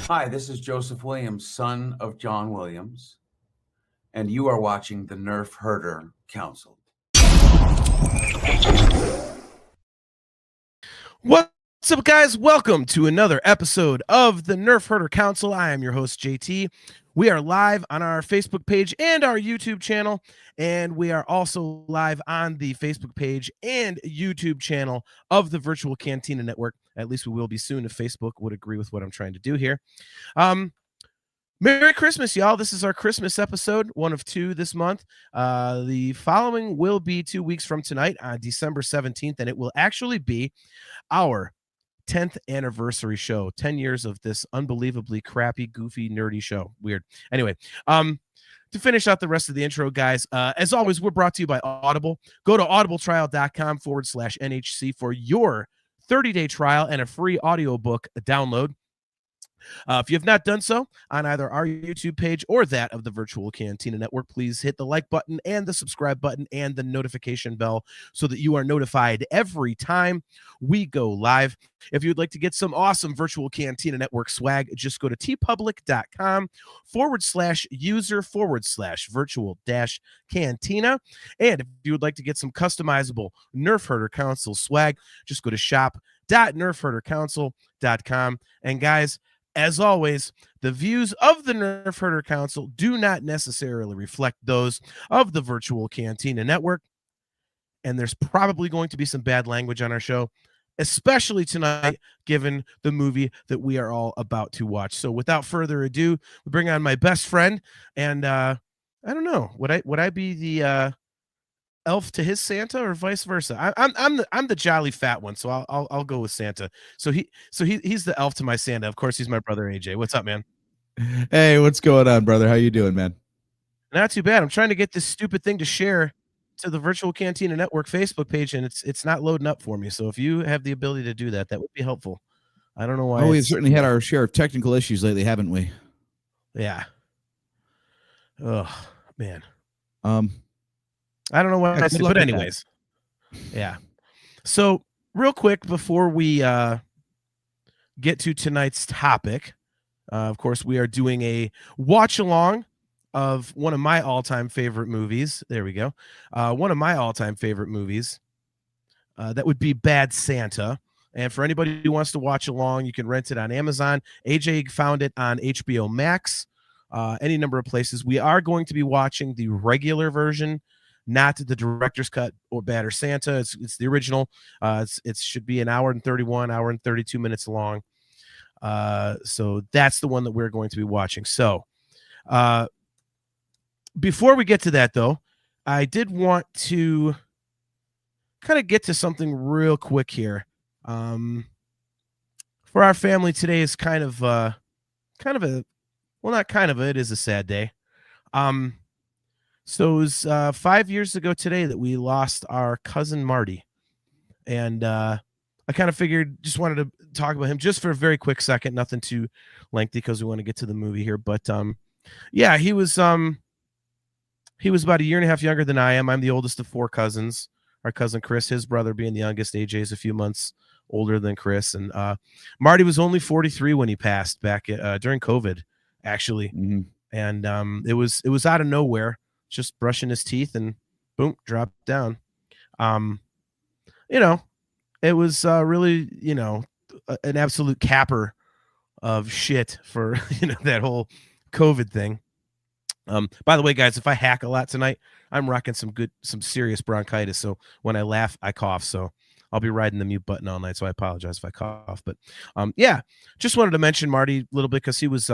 Hi, this is Joseph Williams, son of John Williams, and you are watching the Nerfherder Council. What's up, guys? Welcome to another episode of the Nerfherder Council. I am your host, JT. We are live on our Facebook page and our YouTube channel, and we are also live on the Facebook page and YouTube channel of the Virtual Cantina Network. At least we will be soon if Facebook would agree with what I'm trying to do here. Merry Christmas, y'all. This is our Christmas episode, one of two this month. The following will be 2 weeks from tonight on December 17th, and it will actually be our 10th anniversary show. 10 years of this unbelievably crappy, goofy, nerdy show. Weird. Anyway, to finish out the rest of the intro, guys, as always, we're brought to you by Audible. Go to audibletrial.com/NHC for your 30-day trial and a free audiobook download. If you have not done so on either our YouTube page or that of the Virtual Cantina Network, please hit the like button and the subscribe button and the notification bell so that you are notified every time we go live. If you'd like to get some awesome Virtual Cantina Network swag, just go to tpublic.com/user/virtual-cantina. And if you would like to get some customizable Nerfherder Council swag, just go to shop.nerfherdercouncil.com. And guys, as always, the views of the Nerfherder Council do not necessarily reflect those of the Virtual Cantina Network. And there's probably going to be some bad language on our show, especially tonight, given the movie that we are all about to watch. So without further ado, we bring on my best friend. And I don't know, would I be the elf to his Santa or vice versa? I'm the jolly fat one, so I'll go with Santa. So he's the elf to my Santa. Of course, he's my brother AJ. What's up, man? Hey, what's going on, brother? How you doing, man? Not too bad. I'm trying to get this stupid thing to share to the Virtual Cantina Network Facebook page, and it's not loading up for me. So if you have the ability to do that, that would be helpful. I don't know why. Oh, we've certainly had our share of technical issues lately, haven't we? Yeah. Oh man. I don't know what I said, but anyways. Yeah. So real quick before we get to tonight's topic, of course, we are doing a watch along of one of my all-time favorite movies. There we go. One of my all-time favorite movies. That would be Bad Santa. And for anybody who wants to watch along, you can rent it on Amazon. AJ found it on HBO Max, any number of places. We are going to be watching the regular version, not the director's cut or Bad Santa. It's the original. It should be an hour and 32 minutes long. So that's the one that we're going to be watching. So before we get to that, though, I did want to kind of get to something real quick here. For our family, today is it is a sad day. So it was 5 years ago today that we lost our cousin Marty. And I kind of figured, just wanted to talk about him just for a very quick second, nothing too lengthy because we want to get to the movie here. But yeah, he was about a year and a half younger than I am. I'm the oldest of four cousins. Our cousin Chris, his brother being the youngest. AJ is a few months older than Chris. And Marty was only 43 when he passed back during COVID, actually. Mm-hmm. And it was out of nowhere, just brushing his teeth and boom, dropped down. It was really, an absolute capper of shit for, that whole COVID thing. By the way, guys, if I hack a lot tonight, I'm rocking some serious bronchitis. So when I laugh, I cough. So I'll be riding the mute button all night. So I apologize if I cough. But yeah, just wanted to mention Marty a little bit because he was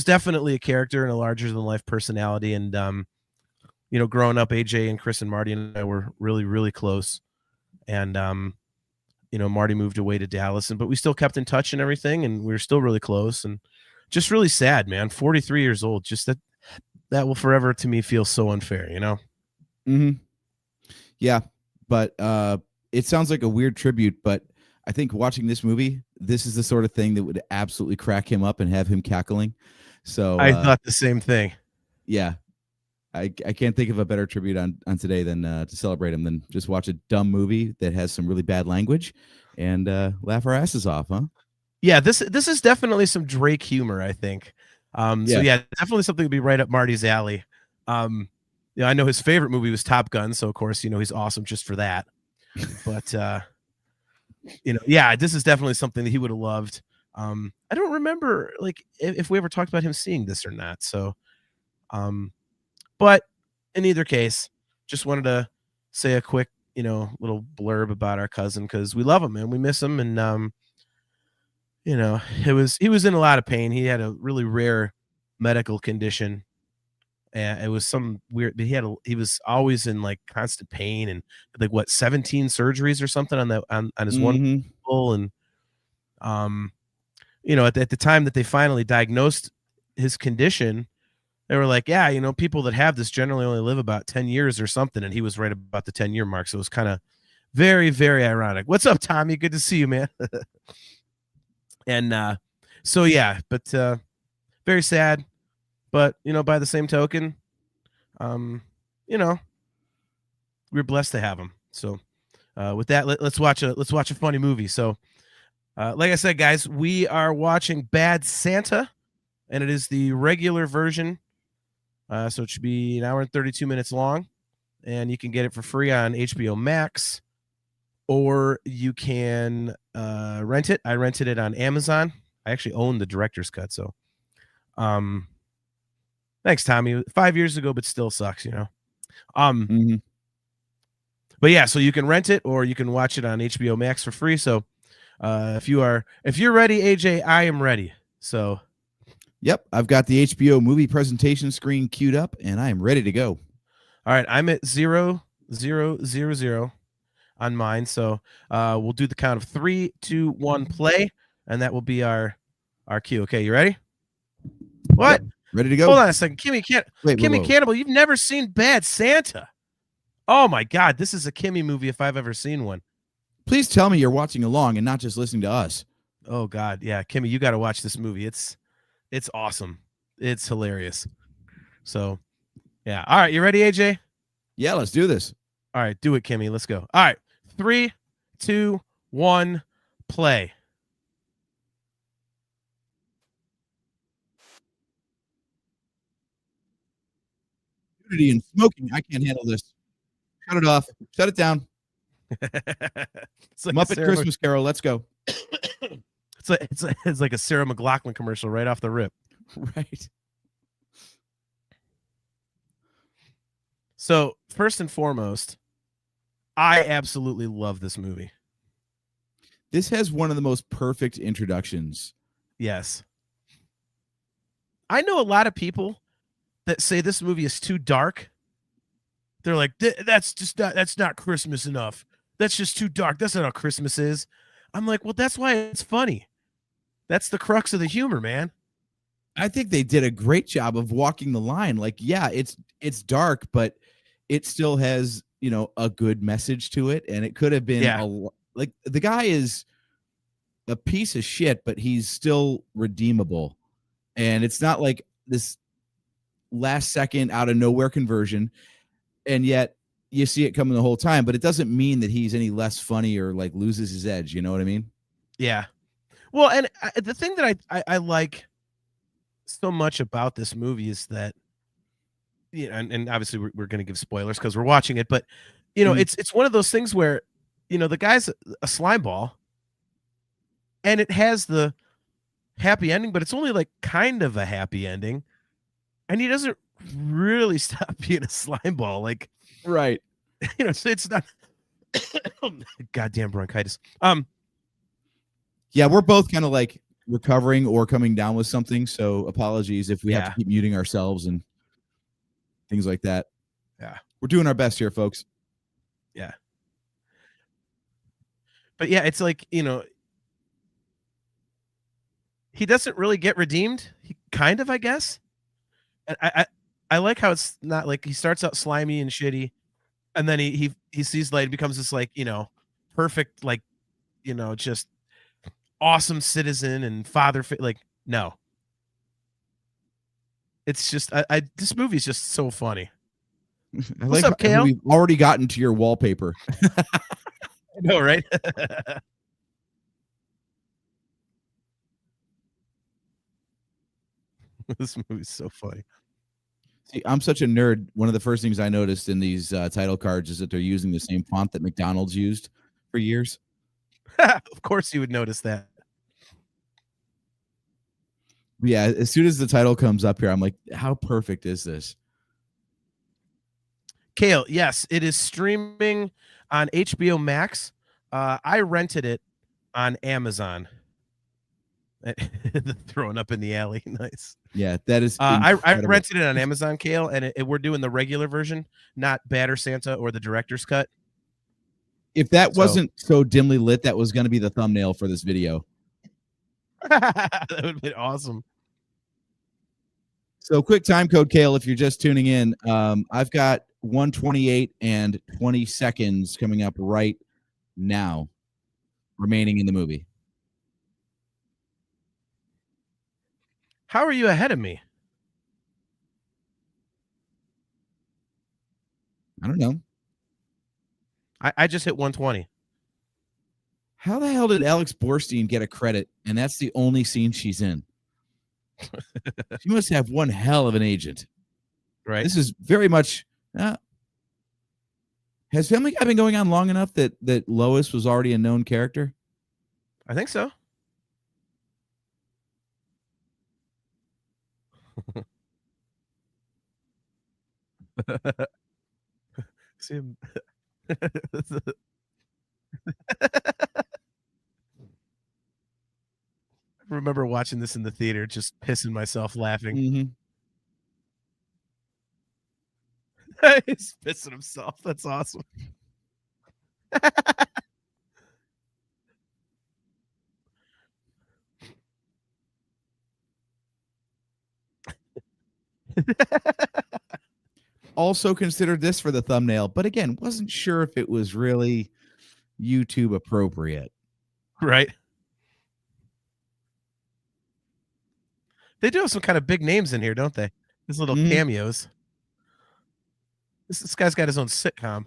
definitely a character and a larger than life personality. And growing up, AJ and Chris and Marty and I were really, really close. And Marty moved away to Dallas, but we still kept in touch and everything, and we were still really close. And just really sad, man. 43 years old. Just that will forever to me feel so unfair, Mm-hmm. Yeah, but it sounds like a weird tribute, but I think watching this movie, this is the sort of thing that would absolutely crack him up and have him cackling. So I thought the same thing. Yeah. I can't think of a better tribute on today than to celebrate him than just watch a dumb movie that has some really bad language and laugh our asses off, huh? Yeah, this is definitely some Drake humor, I think. So Yeah. yeah, definitely something to be right up Marty's alley. I know his favorite movie was Top Gun, so of course, he's awesome just for that. But yeah, this is definitely something that he would have loved. I don't remember like if we ever talked about him seeing this or not. So, but in either case, just wanted to say a quick, little blurb about our cousin because we love him and we miss him, and he was in a lot of pain. He had a really rare medical condition, and it was some weird. He was always in like constant pain and like 17 surgeries or something on his one hmm ankle, and at the time that they finally diagnosed his condition, they were like, yeah, people that have this generally only live about 10 years or something, and he was right about the 10-year mark. So it was kind of very, very ironic. What's up, Tommy? Good to see you, man. And so yeah, but very sad. But by the same token, um, we're blessed to have him. So with that, let's watch a funny movie. So like I said, guys, we are watching Bad Santa, and it is the regular version. So it should be an hour and 32 minutes long, and you can get it for free on HBO Max, or you can rent it. I rented it on Amazon. I actually own the director's cut, so thanks, Tommy. 5 years ago, but still sucks, hmm But yeah, so you can rent it or you can watch it on HBO Max for free. So if you're ready, AJ, I am ready. So Yep, I've got the HBO movie presentation screen queued up, and I am ready to go. all right, I'm at 0, 0, 0, 0 on mine. So we'll do the count of 3, 2, 1, play, and that will be our cue. Okay, you ready? What? Yep, ready to go. Hold on a second. Wait, Kimmy whoa. Cannibal, you've never seen Bad Santa. Oh my God, this is a Kimmy movie if I've ever seen one. Please tell me you're watching along and not just listening to us. Oh God, yeah, Kimmy, you got to watch this movie. It's awesome. It's hilarious. So, yeah. All right, you ready, AJ? Yeah, let's do this. All right, do it, Kimmy. Let's go. All right, 3, 2, 1, play. Nudity and smoking. I can't handle this. Shut it off. Shut it down. It's like Muppet Christmas Carol. Let's go. it's like a Sarah McLachlan commercial right off the rip. Right. So first and foremost, I absolutely love this movie. This has one of the most perfect introductions. Yes. I know a lot of people that say this movie is too dark. They're like, that's not Christmas enough. That's just too dark. That's not how Christmas is. I'm like, well, that's why it's funny. That's the crux of the humor, man. I think they did a great job of walking the line. Like, yeah, it's dark, but it still has, a good message to it. And it could have been like the guy is a piece of shit, but he's still redeemable. And it's not like this last second out of nowhere conversion. And yet you see it coming the whole time, but it doesn't mean that he's any less funny or like loses his edge. You know what I mean? Yeah. Well, and the thing that I like so much about this movie is that, and obviously we're going to give spoilers because we're watching it, but it's one of those things where, the guy's a slime ball and it has the happy ending, but it's only like kind of a happy ending. And he doesn't really stop being a slime ball. Like, right. So it's not goddamn bronchitis. Yeah, we're both kind of like recovering or coming down with something. So apologies if we have to keep muting ourselves and things like that. Yeah. We're doing our best here, folks. Yeah. But yeah, it's like, he doesn't really get redeemed. He kind of, I guess. And I like how it's not like he starts out slimy and shitty, and then he sees light and becomes this like, perfect, like, just awesome citizen and father. Like, no. It's just this movie is just so funny. What's up, Kale? We've already gotten to your wallpaper. I know, right? This movie's so funny. See, I'm such a nerd. One of the first things I noticed in these title cards is that they're using the same font that McDonald's used for years. Of course you would notice that. But yeah, as soon as the title comes up here, I'm like, how perfect is this? Kale, yes, it is streaming on HBO Max. I rented it on Amazon. Throwing up in the alley. Nice. Yeah, that is I incredible. rented it on Amazon, Kale, and we're doing the regular version, not Batter Santa or the director's cut. If that wasn't so dimly lit, that was going to be the thumbnail for this video. That would have been awesome. So quick time code, Kale, if you're just tuning in, I've got 1:28 and 20 seconds coming up right now remaining in the movie. How are you ahead of me? I don't know. I just hit 120. How the hell did Alex Borstein get a credit and that's the only scene she's in? She must have one hell of an agent. Right. This is very much has Family Guy been going on long enough that Lois was already a known character? I think so. See him. I remember watching this in the theater, just pissing myself laughing. Mm-hmm. He's pissing himself. That's awesome. Also considered this for the thumbnail, but again, wasn't sure if it was really YouTube appropriate. Right. They do have some kind of big names in here, don't they? These little cameos. This guy's got his own sitcom.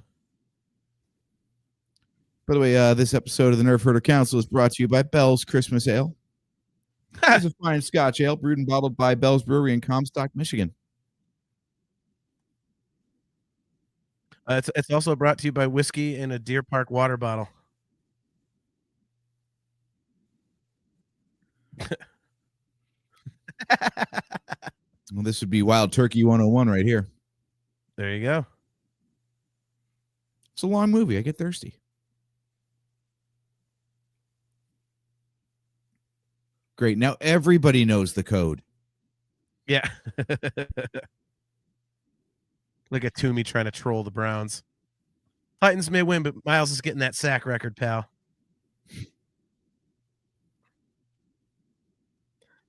By the way, this episode of the Nerfherder Council is brought to you by Bell's Christmas Ale. It's a fine Scotch ale brewed and bottled by Bell's Brewery in Comstock, Michigan. It's also brought to you by whiskey in a Deer Park water bottle. Well, this would be Wild Turkey 101 right here. There you go. It's a long movie. I get thirsty. Great. Now everybody knows the code. Yeah. Look at Toomey trying to troll the Browns. Titans may win, but Miles is getting that sack record, pal.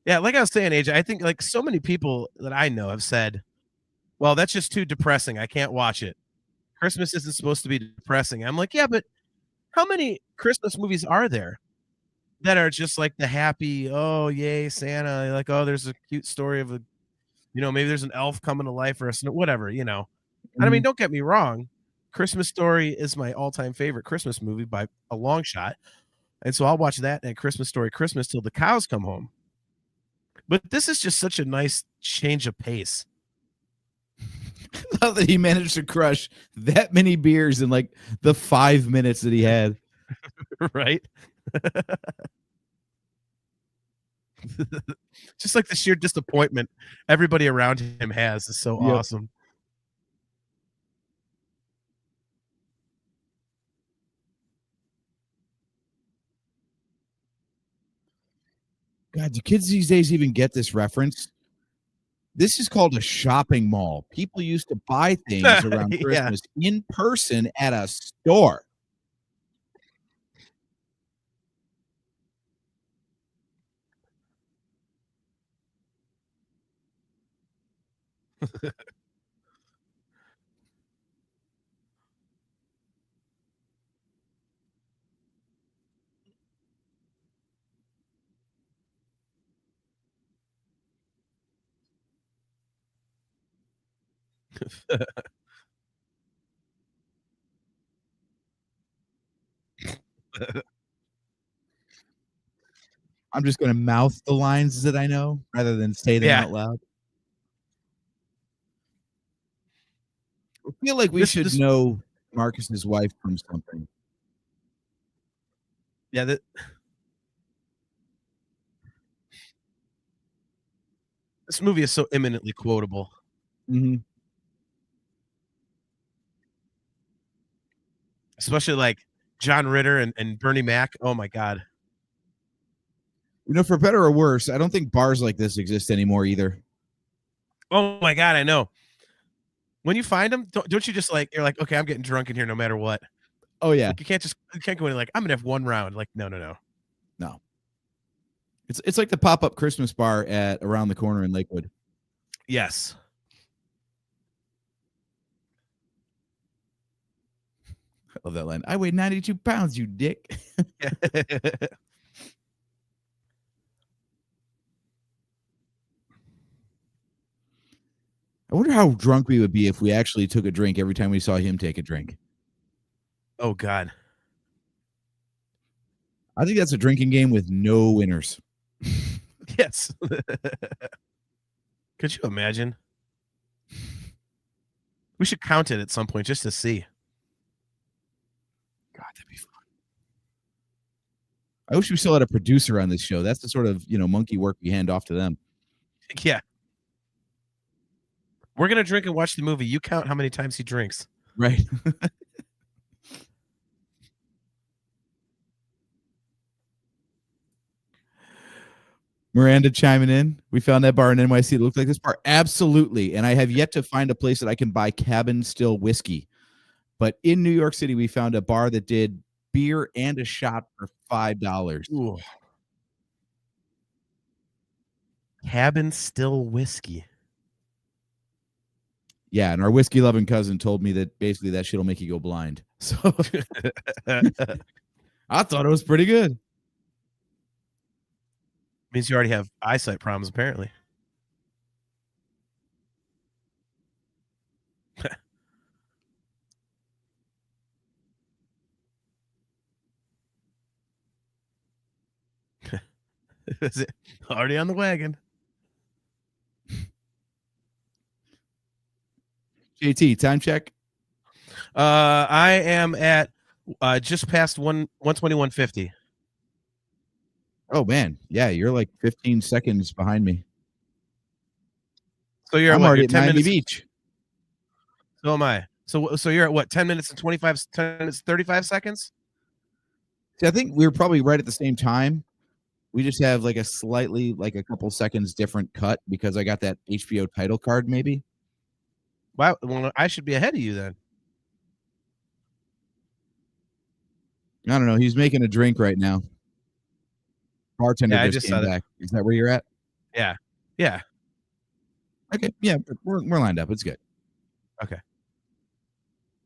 Yeah, like I was saying, AJ, I think like so many people that I know have said, well, that's just too depressing. I can't watch it. Christmas isn't supposed to be depressing. I'm like, yeah, but how many Christmas movies are there that are just like the happy, oh, yay, Santa. Like, oh, there's a cute story of maybe there's an elf coming to life or whatever, And I mean, don't get me wrong. Christmas Story is my all-time favorite Christmas movie by a long shot. And so I'll watch that and Christmas Story Christmas till the cows come home. But this is just such a nice change of pace. I love that he managed to crush that many beers in like the 5 minutes that he had. Right? Just like the sheer disappointment everybody around him has is so awesome. God, do kids these days even get this reference? This is called a shopping mall. People used to buy things around Christmas in person at a store. I'm just going to mouth the lines that I know rather than say them Yeah. out loud. I feel like we should know Marcus's wife from something. Yeah, this movie is so eminently quotable. Mm-hmm. Especially like John Ritter and Bernie Mac. Oh my God. You know, for better or worse, I don't think bars like this exist anymore either. Oh my God, I know. When you find them, don't you just like, you're like, okay, I'm getting drunk in here no matter what. Oh yeah. Like you can't go in like, I'm gonna have one round. Like, no. No. It's like the pop-up Christmas bar at around the corner in Lakewood. Yes. I love that line. I weigh 92 pounds, you dick. I wonder how drunk we would be if we actually took a drink every time we saw him take a drink. Oh God. I think that's a drinking game with no winners. Yes. Could you imagine? We should count it at some point just to see. God, that'd be fun. I wish we still had a producer on this show. That's the sort of, monkey work we hand off to them. Yeah. We're gonna drink and watch the movie. You count how many times he drinks. Right. Miranda chiming in. We found that bar in NYC that looked like this bar. Absolutely. And I have yet to find a place that I can buy cabin still whiskey. But in New York City, we found a bar that did beer and a shot for $5. Ooh. Cabin still whiskey. Yeah, and our whiskey loving cousin told me that basically that shit'll make you go blind. So I thought it was pretty good. Means you already have eyesight problems, apparently. Is it already on the wagon? JT, time check. I am at just past 121.50. Oh man, yeah, you're like 15 seconds behind me. So you're I'm what, already you're at 10 Miami minutes. Beach. So am I. So you're at what? 10 minutes and 10 minutes 35 seconds? See, I think we were probably right at the same time. We just have like a couple seconds different cut because I got that HBO title card, maybe. Wow, well, I should be ahead of you then. I don't know. He's making a drink right now. Bartender Yeah, I just just came saw that. back. Is that where you're at? Yeah. Okay. Yeah, we're lined up. It's good. Okay.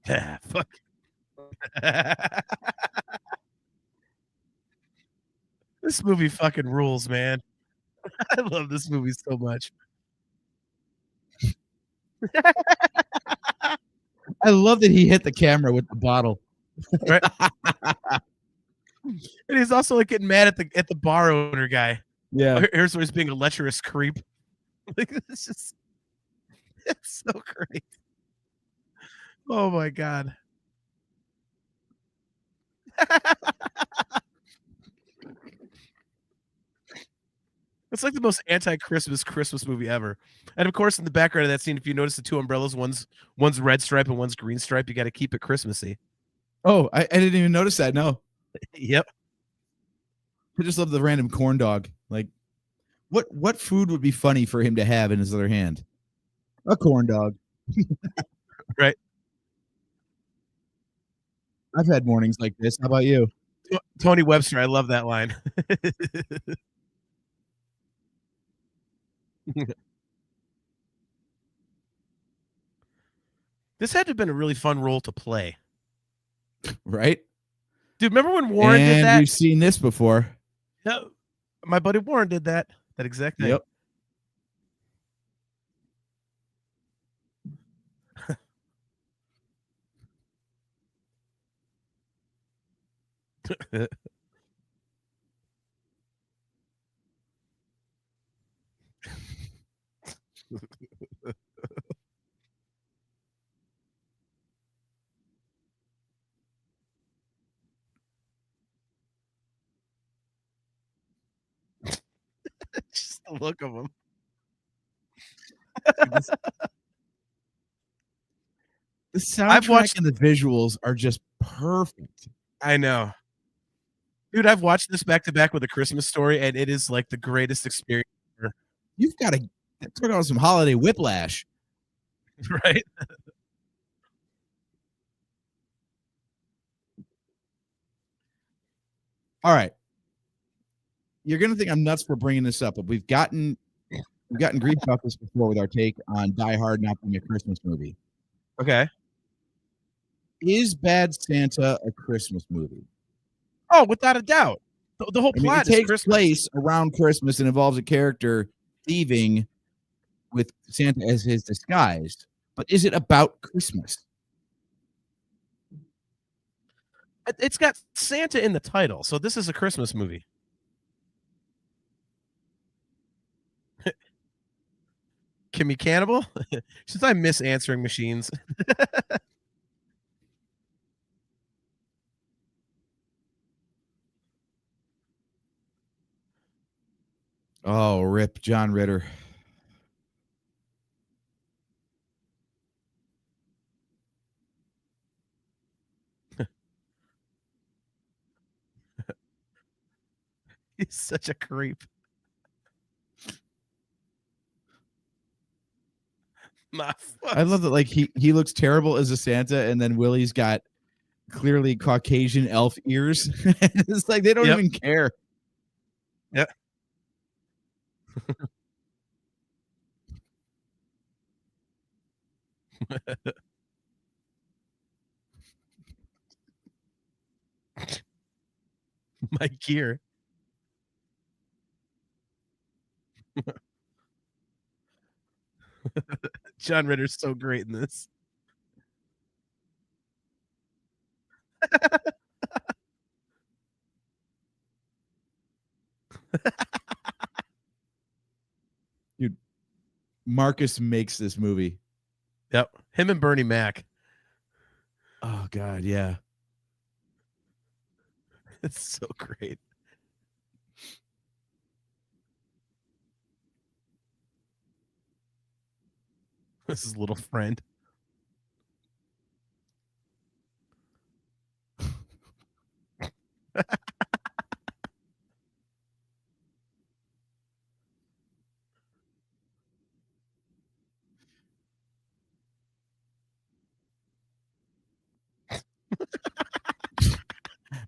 Yeah, fuck. This movie fucking rules, man. I love this movie so much. I love that he hit the camera with the bottle. Right? And he's also like getting mad at the bar owner guy. Yeah. Here's where he's being a lecherous creep. Like it's so great. Oh my God. It's like the most Christmas movie ever. And of course, in the background of that scene, if you notice the two umbrellas, one's red stripe and one's green stripe, you got to keep it Christmassy. Oh, I didn't even notice that. No. Yep. I just love the random corn dog. Like, what food would be funny for him to have in his other hand? A corn dog. Right. I've had mornings like this. How about you? Tony Webster, I love that line. This had to have been a really fun role to play. Right? Dude, remember when Warren did that? We've seen this before. No, my buddy Warren did that exact thing. Yep. Just the look of him. The I've soundtrack watched- and the visuals are just perfect. I know. Dude, I've watched this back to back with A Christmas Story, and it is like the greatest experience ever. You've got to talk about some holiday whiplash. Right? All right. You're going to think I'm nuts for bringing this up, but we've gotten grief about this before with our take on Die Hard not being a Christmas movie. Okay. Is Bad Santa a Christmas movie? Oh, without a doubt. The whole I mean, plot it is takes Christmas. place around Christmas and involves a character thieving with Santa as his disguise. But is it about Christmas? It's got Santa in the title, so this is a Christmas movie. Kimmy Cannibal? Since I miss answering machines. Oh, rip John Ritter. He's such a creep. I love that. Like he looks terrible as a Santa, and then Willie's got clearly Caucasian elf ears. It's like they don't even care. Yep. My gear. John Ritter's so great in this. Dude, Marcus makes this movie. Yep. Him and Bernie Mac. Oh God, yeah. It's so great. This is little friend.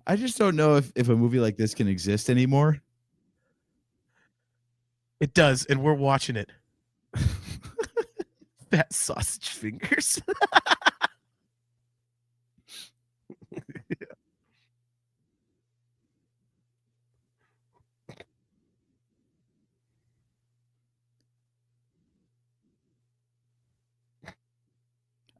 I just don't know if a movie like this can exist anymore. It does, and we're watching it. Fat sausage fingers.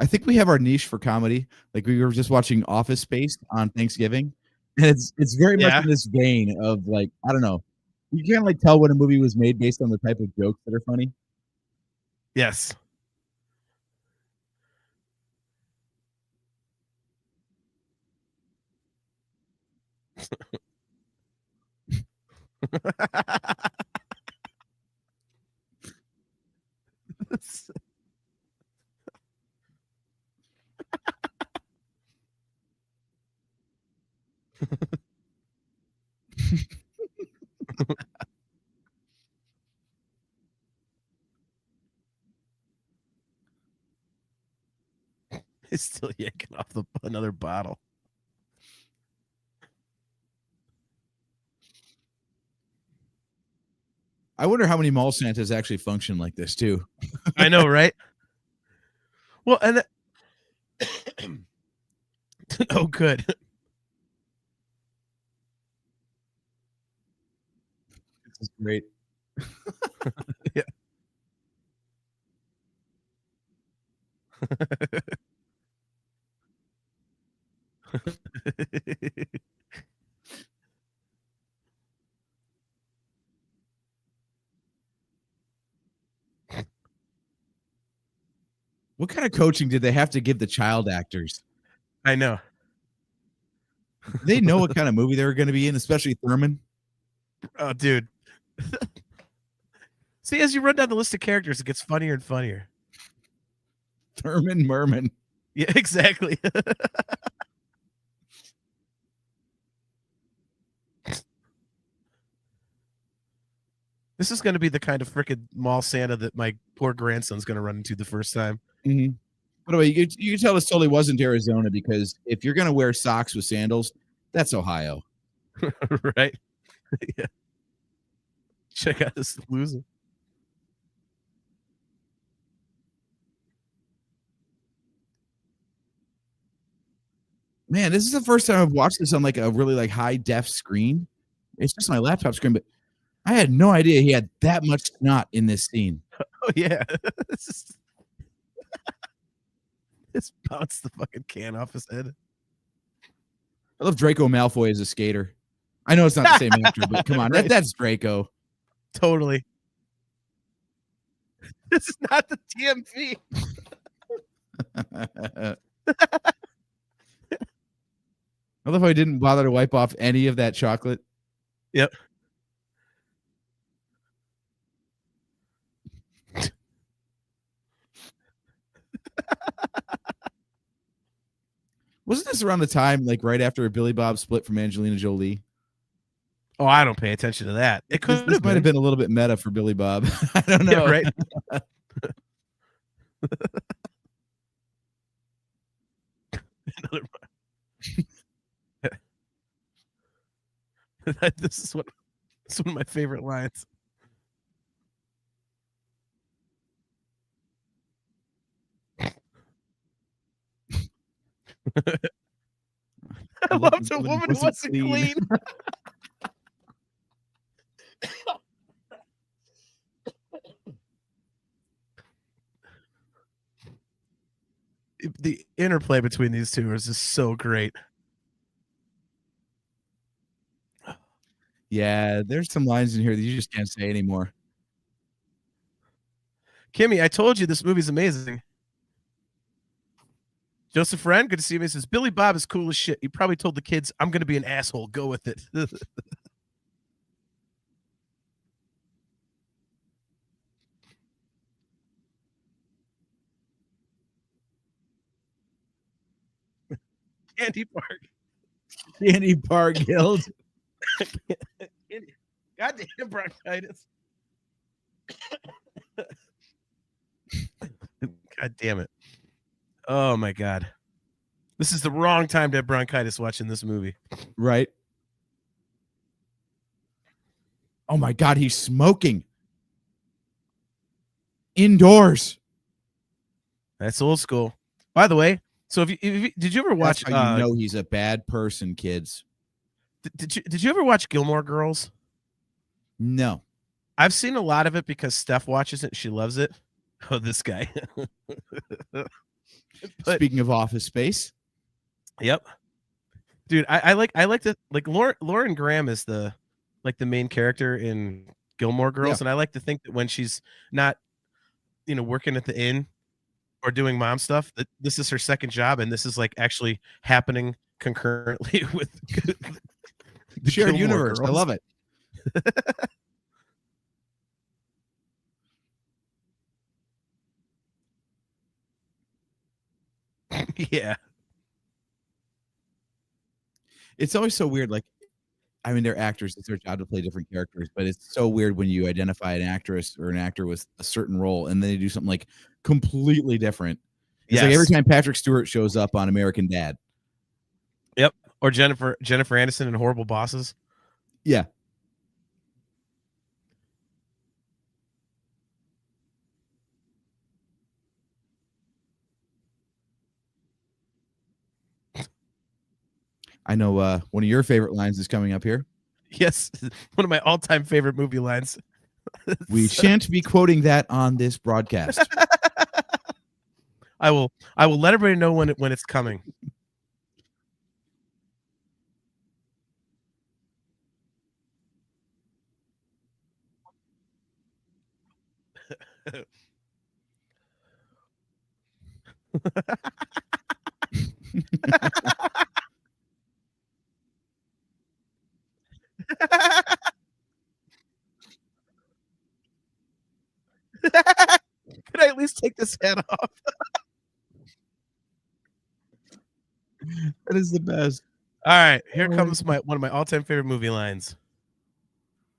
I think we have our niche for comedy. Like we were just watching Office Space on Thanksgiving, and it's very much in this vein of like, I don't know. You can't like tell when a movie was made based on the type of jokes that are funny. Yes. He's still yanking off another bottle. I wonder how many mall Santas actually function like this too. I know, right? Well, and oh, good. This is great. Yeah. What kind of coaching did they have to give the child actors? I know. They know what kind of movie they were going to be in, especially Thurman. Oh, dude. See, as you run down the list of characters, it gets funnier and funnier. Thurman Merman. Yeah, exactly. This is going to be the kind of frickin' mall Santa that my poor grandson's going to run into the first time. Mm-hmm. By the way, you can tell this totally wasn't Arizona, because if you're going to wear socks with sandals, that's Ohio. Right? Yeah. Check out this loser. Man, this is the first time I've watched this on like a really like high def screen. It's just my laptop screen, but I had no idea he had that much snot in this scene. Oh, yeah. It's bounced the fucking can off his head. I love Draco Malfoy as a skater. I know it's not the same actor, but come on, Right. that's Draco. Totally. This is not the TMV. I love how he didn't bother to wipe off any of that chocolate. Yep. Wasn't this around the time, like right after Billy Bob split from Angelina Jolie? Oh, I don't pay attention to that. It could This might have been a little bit meta for Billy Bob. I don't know. Yeah, right? This is one of my favorite lines. I loved a woman who wasn't clean. The interplay between these two is just so great. Yeah, there's some lines in here that you just can't say anymore. Kimmy, I told you this movie's amazing. Joseph Friend, good to see you. He says, Billy Bob is cool as shit. He probably told the kids, I'm going to be an asshole. Go with it. Candy Park. Candy Park Guild. Goddamn bronchitis. God damn it. Oh my God. This is the wrong time to have bronchitis watching this movie. Right. Oh my God, he's smoking indoors. That's old school. By the way, so if you did you ever watch? That's how you know he's a bad person, kids. Did you ever watch Gilmore Girls? No. I've seen a lot of it because Steph watches it. She loves it. Oh, this guy. Speaking of Office Space. Yep. Dude, I like the like Lauren Graham is the main character in Gilmore Girls, and I like to think that when she's not, working at the inn or doing mom stuff, that this is her second job, and this is like actually happening concurrently with the shared Gilmore universe. Girls. I love it. Yeah. It's always so weird. Like, I mean, they're actors. It's their job to play different characters, but it's so weird when you identify an actress or an actor with a certain role and then they do something like completely different. It's like every time Patrick Stewart shows up on American Dad. Yep. Or Jennifer Aniston in Horrible Bosses. Yeah. I know one of your favorite lines is coming up here. Yes, one of my all-time favorite movie lines. We shan't be quoting that on this broadcast. I will let everybody know when it's coming. Could I at least take this hat off? That is the best. All right, here comes one of my all-time favorite movie lines.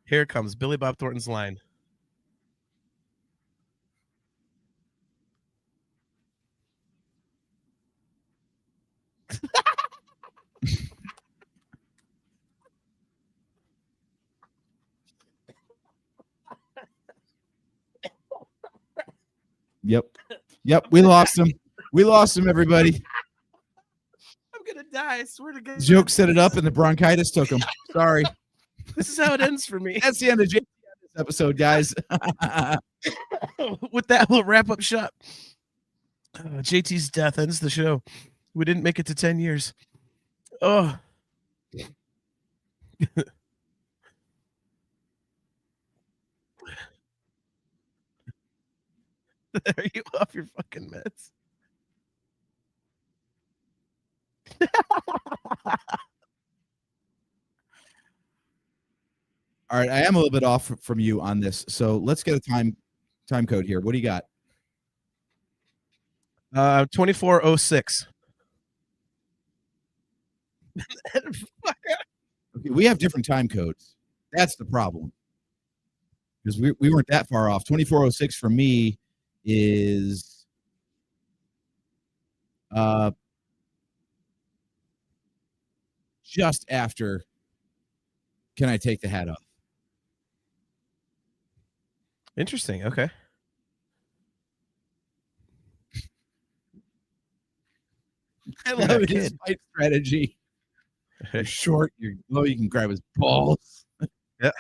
Here comes Billy Bob Thornton's line. Yep. We lost him. We lost him, everybody. I'm gonna die. I swear to God. Joke set it up and the bronchitis took him. Sorry. This is how it ends for me. That's the end of this episode, guys. With that, we'll wrap up shop. JT's death ends the show. We didn't make it to 10 years. Oh. Are you off your fucking meds? All right, I am a little bit off from you on this, so let's get a time code here. What do you got? 2406. Okay, we have different time codes. That's the problem. Because we weren't that far off. 2406 for me is just after Can I Take the Hat Off? Interesting. Okay. I love his fight strategy. You're short, you're low, you can grab his balls. Yeah.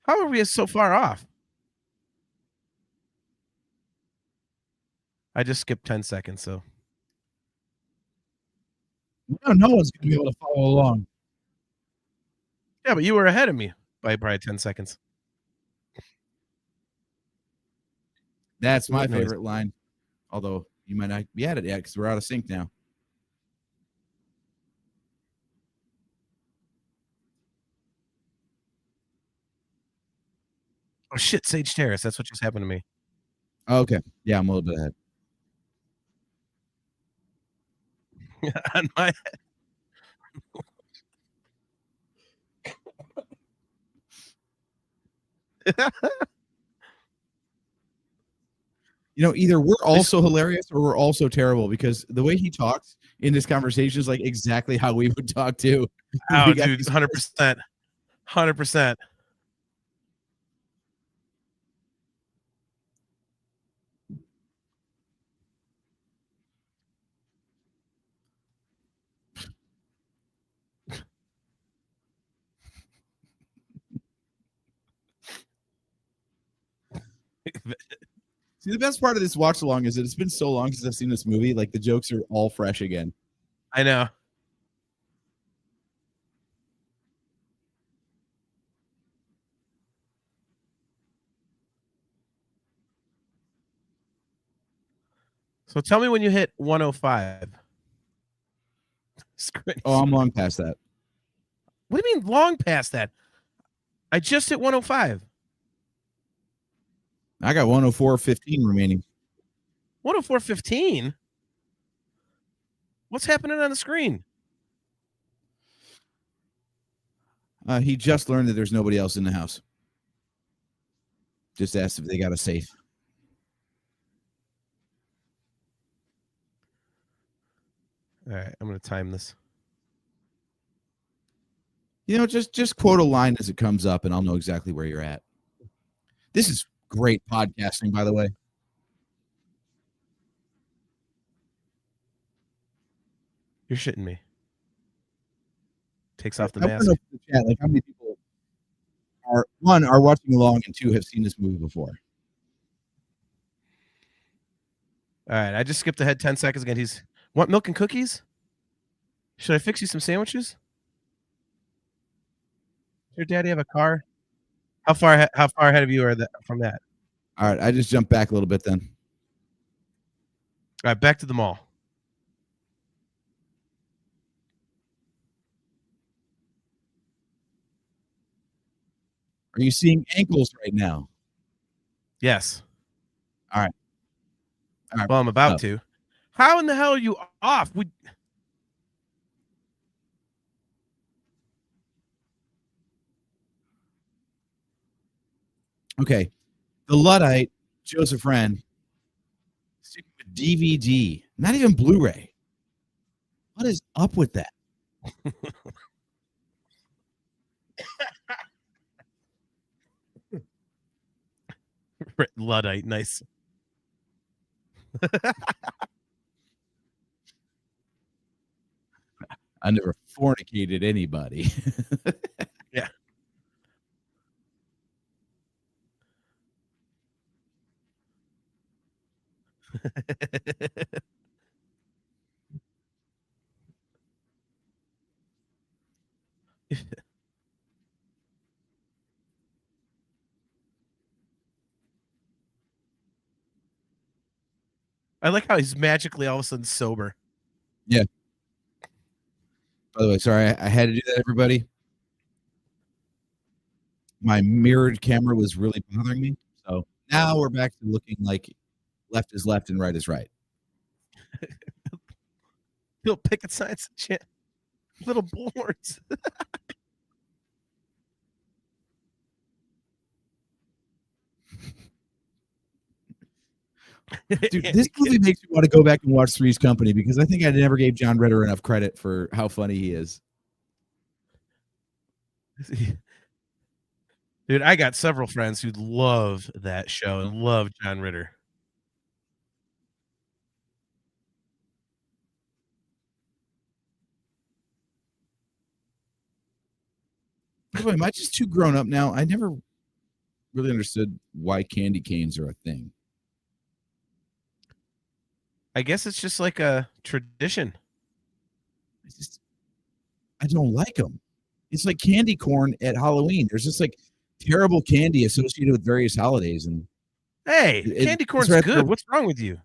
How are we so far off? I just skipped 10 seconds, so. No one's going to be able to follow along. Yeah, but you were ahead of me by probably 10 seconds. That's my favorite line. Although you might not be at it yet because we're out of sync now. Oh, shit, Sage Terrace. That's what just happened to me. Okay. Yeah, I'm a little bit ahead. On my You know, either we're also hilarious or we're also terrible because the way he talks in this conversation is like exactly how we would talk too. Oh, dude, 100%. 100%. See, the best part of this watch along is that it's been so long since I've seen this movie. Like the jokes are all fresh again. I know. So tell me when you hit 105. Oh, I'm long past that. What do you mean long past that? I just hit 105. I got 104.15 remaining. 104.15? What's happening on the screen? He just learned that there's nobody else in the house. Just asked if they got a safe. All right, I'm going to time this. You know, just quote a line as it comes up, and I'll know exactly where you're at. This is great podcasting, by the way. You're shitting me. Takes off the I mask. want to know in the chat, like how many people are watching along, and 2 have seen this movie before. All right, I just skipped ahead 10 seconds again. He's want milk and cookies? Should I fix you some sandwiches? Does your daddy have a car? How far ahead of you are that from that? All right, I just jumped back a little bit then. All right, back to the mall. Are you seeing ankles right now? Yes. All right. Well, I'm about to. How in the hell are you off? Okay. The Luddite, Joseph Wren, sticking with DVD, not even Blu-ray. What is up with that? Luddite, nice. I never fornicated anybody. Yeah. I like how he's magically all of a sudden sober. Yeah. By the way, sorry, I had to do that, everybody. My mirrored camera was really bothering me. So now we're back to looking like left is left and right is right. Little picket signs, little boards. Dude, this movie makes me want to go back and watch Three's Company because I think I never gave John Ritter enough credit for how funny he is. Dude, I got several friends who love that show and love John Ritter. By the way, am I just too grown up now? I never really understood why candy canes are a thing. I guess it's just like a tradition. I don't like them. It's like candy corn at Halloween. There's just like terrible candy associated with various holidays, and Hey, candy corn's right good. there. What's wrong with you?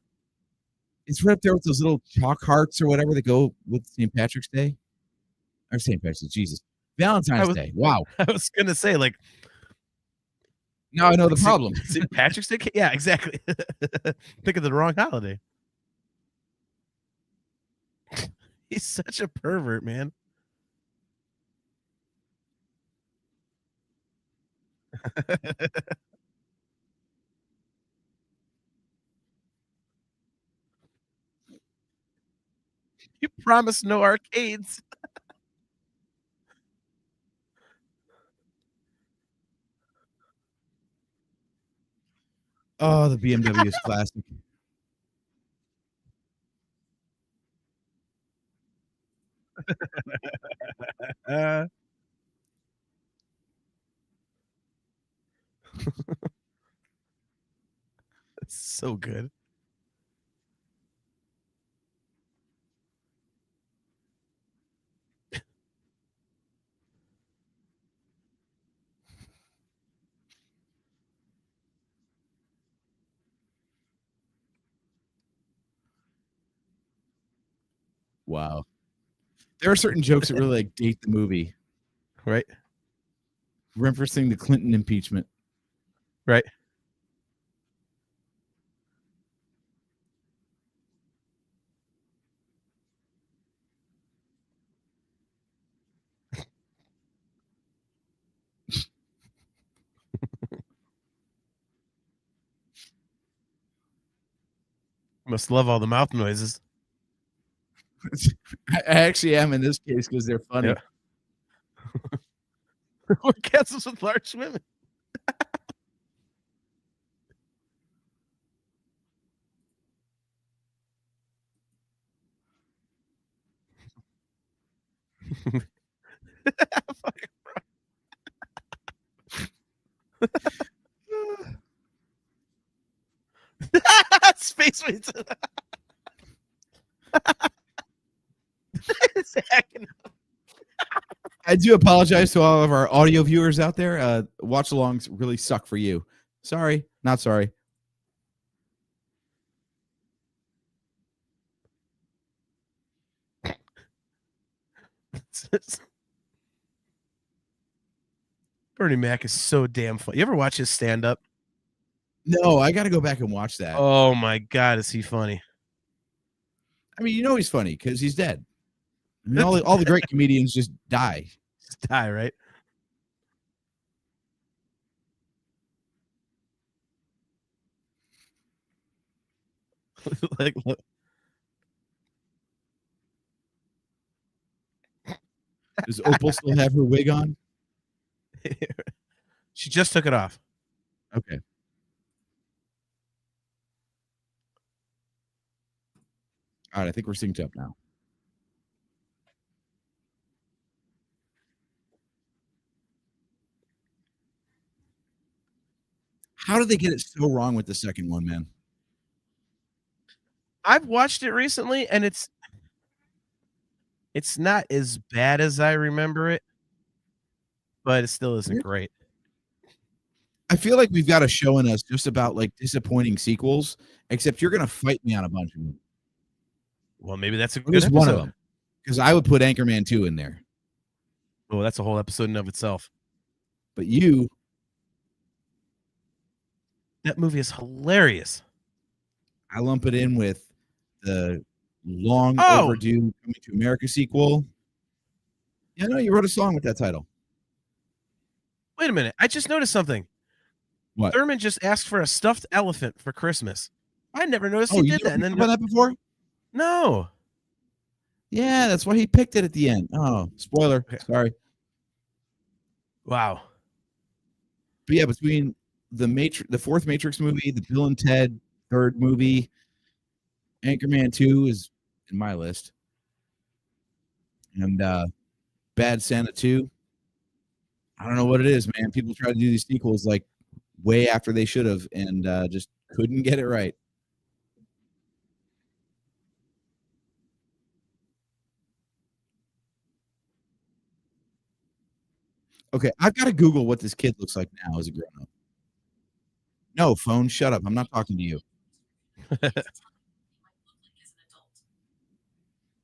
It's right up there with those little chalk hearts or whatever that go with St. Patrick's Day. Or St. Patrick's Day, Jesus. Valentine's Day. Wow. I was gonna say, like, now I know the problem. St. Patrick's Day? Yeah, exactly. Think of the wrong holiday. He's such a pervert, man. You promised no arcades. Oh, the BMW is classic. It's so good. Wow. There are certain jokes that really like date the movie. Right. Referencing the Clinton impeachment. Right. Must love all the mouth noises. I actually am in this case because they're funny. Yeah. Orgasms with large women. Space Wings. It's hacking. I do apologize to all of our audio viewers out there. Watch-alongs really suck for you. Sorry, not sorry. Bernie Mac is so damn funny. You ever watch his stand-up? No, I got to go back and watch that. Oh my God, is he funny? I mean, you know he's funny because he's dead. I mean, all the great comedians just die. Just die, right? Like, look. Does Opal still have her wig on? She just took it off. Okay. All right, I think we're synced up now. How did they get it so wrong with the second one, man? I've watched it recently, and it's not as bad as I remember it, but it still isn't great. I feel like we've got a show in us just about like disappointing sequels, except you're going to fight me on a bunch of them. Well, maybe that's a good Just episode. one of them, because I would put Anchorman 2 in there. Oh, that's a whole episode in of itself. But you, that movie is hilarious. I lump it in with the long overdue Coming to America sequel. Yeah, no, you wrote a song with that title. Wait a minute. I just noticed something. What? Thurman just asked for a stuffed elephant for Christmas. I never noticed he did that. And then about that before? No. Yeah, that's why he picked it at the end. Oh, spoiler. Okay. Sorry. Wow. But yeah, between the fourth Matrix movie, the Bill and Ted third movie, Anchorman 2 is in my list. And Bad Santa 2. I don't know what it is, man. People try to do these sequels like way after they should have and just couldn't get it right. Okay, I've got to Google what this kid looks like now as a grown-up. No, phone, shut up. I'm not talking to you.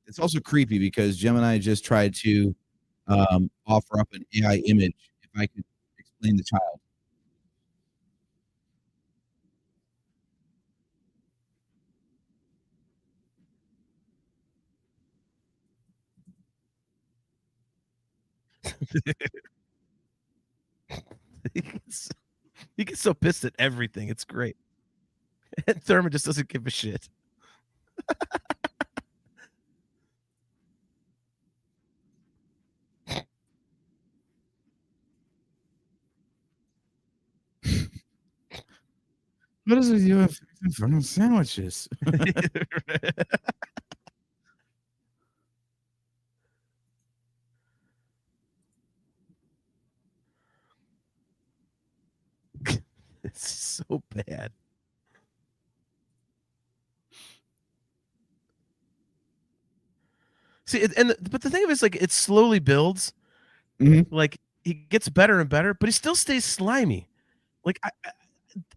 It's also creepy because Gemini just tried to offer up an AI image if I could explain the child. He gets so pissed at everything. It's great. And Thurman just doesn't give a shit. What is it you have in front of sandwiches? It's so bad. See, but the thing of it is, like, it slowly builds. Mm-hmm. Like, he gets better and better, but he still stays slimy. Like,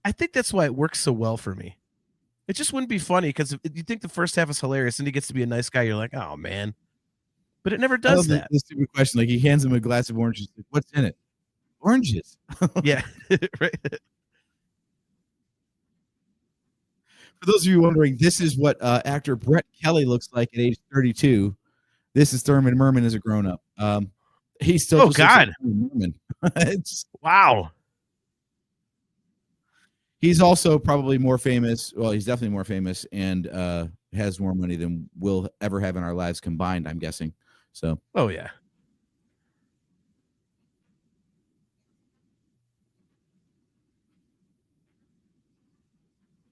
I think that's why it works so well for me. It just wouldn't be funny because you think the first half is hilarious and he gets to be a nice guy. You're like, oh man, but it never does that. The stupid question, like he hands him a glass of oranges. Like, what's in it? Oranges. Yeah, right. For those of you wondering, this is what actor Brett Kelly looks like at age 32. This is Thurman Merman as a grown-up. He's still. Oh God. Wow. He's also probably more famous. Well, he's definitely more famous and has more money than we'll ever have in our lives combined, I'm guessing. So. Oh, yeah.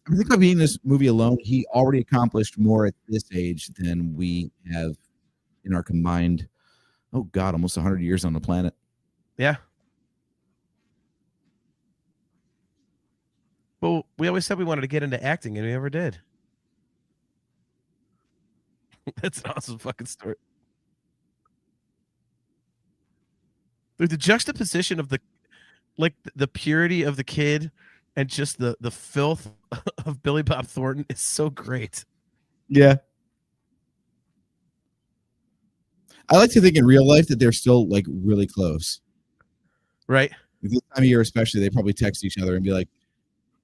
I think by being this movie alone, he already accomplished more at this age than we have in our combined, oh God, almost 100 years on the planet. Yeah. But we always said we wanted to get into acting, and we never did. That's an awesome fucking story. Dude, the juxtaposition of the purity of the kid and just the filth of Billy Bob Thornton is so great. Yeah. I like to think in real life that they're still like really close. Right? This time of year especially, they probably text each other and be like,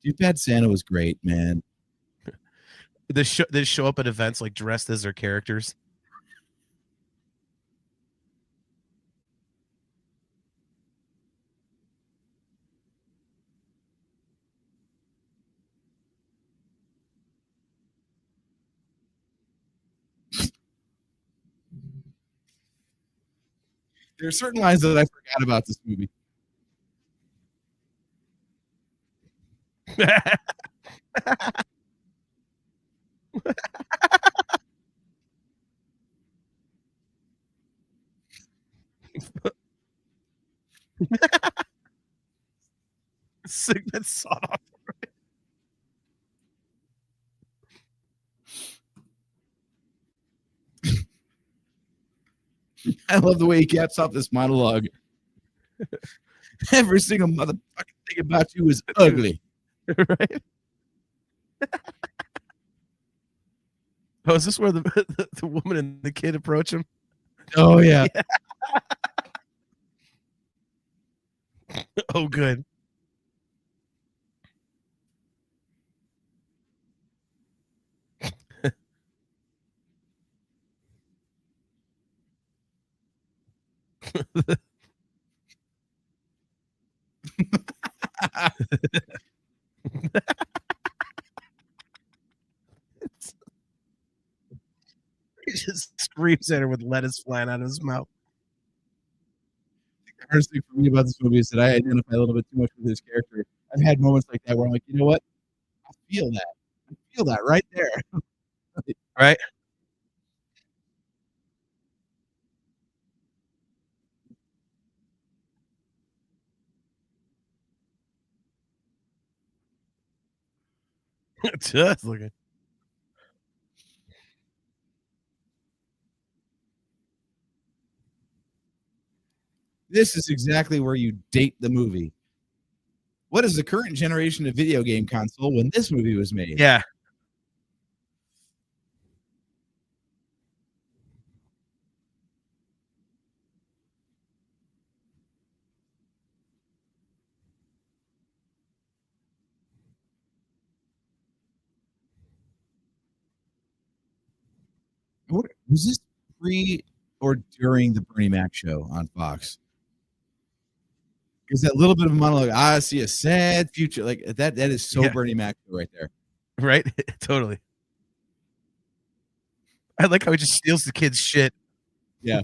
"Dude, Bad Santa was great, man." They show up at events like dressed as their characters. There are certain lines that I forgot about this movie. That's sawed off. I love the way he caps off this monologue. Every single motherfucking thing about you is ugly. Right? Oh, is this where the woman and the kid approach him? Oh yeah. Oh, good. He just screams at her with lettuce flying out of his mouth. The hardest thing for me about this movie is that I identify a little bit too much with his character. I've had moments like that where I'm like, you know what? I feel that. I feel that right there. Right? Just looking. This is exactly where you date the movie. What is the current generation of video game console when this movie was made? Yeah. Was this pre or during the Bernie Mac show on Fox? Because that little bit of a monologue, I see a sad future, like that is so Bernie Mac right there. Right? Totally. I like how he just steals the kid's shit. Yeah.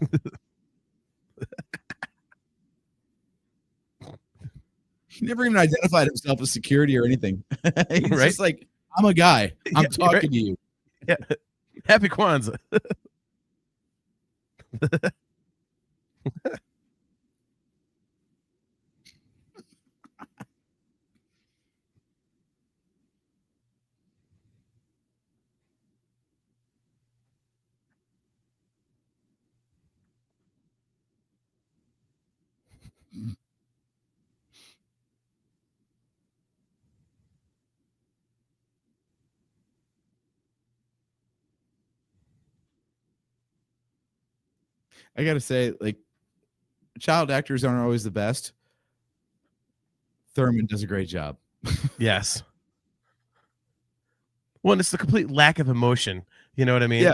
He never even identified himself as security or anything. He's Right? just like, I'm a guy. I'm Yeah, talking right. to you. Yeah. Happy Kwanzaa. I gotta say, like, child actors aren't always the best. Thurman does a great job. Yes. Well, and it's the complete lack of emotion. You know what I mean? Yeah.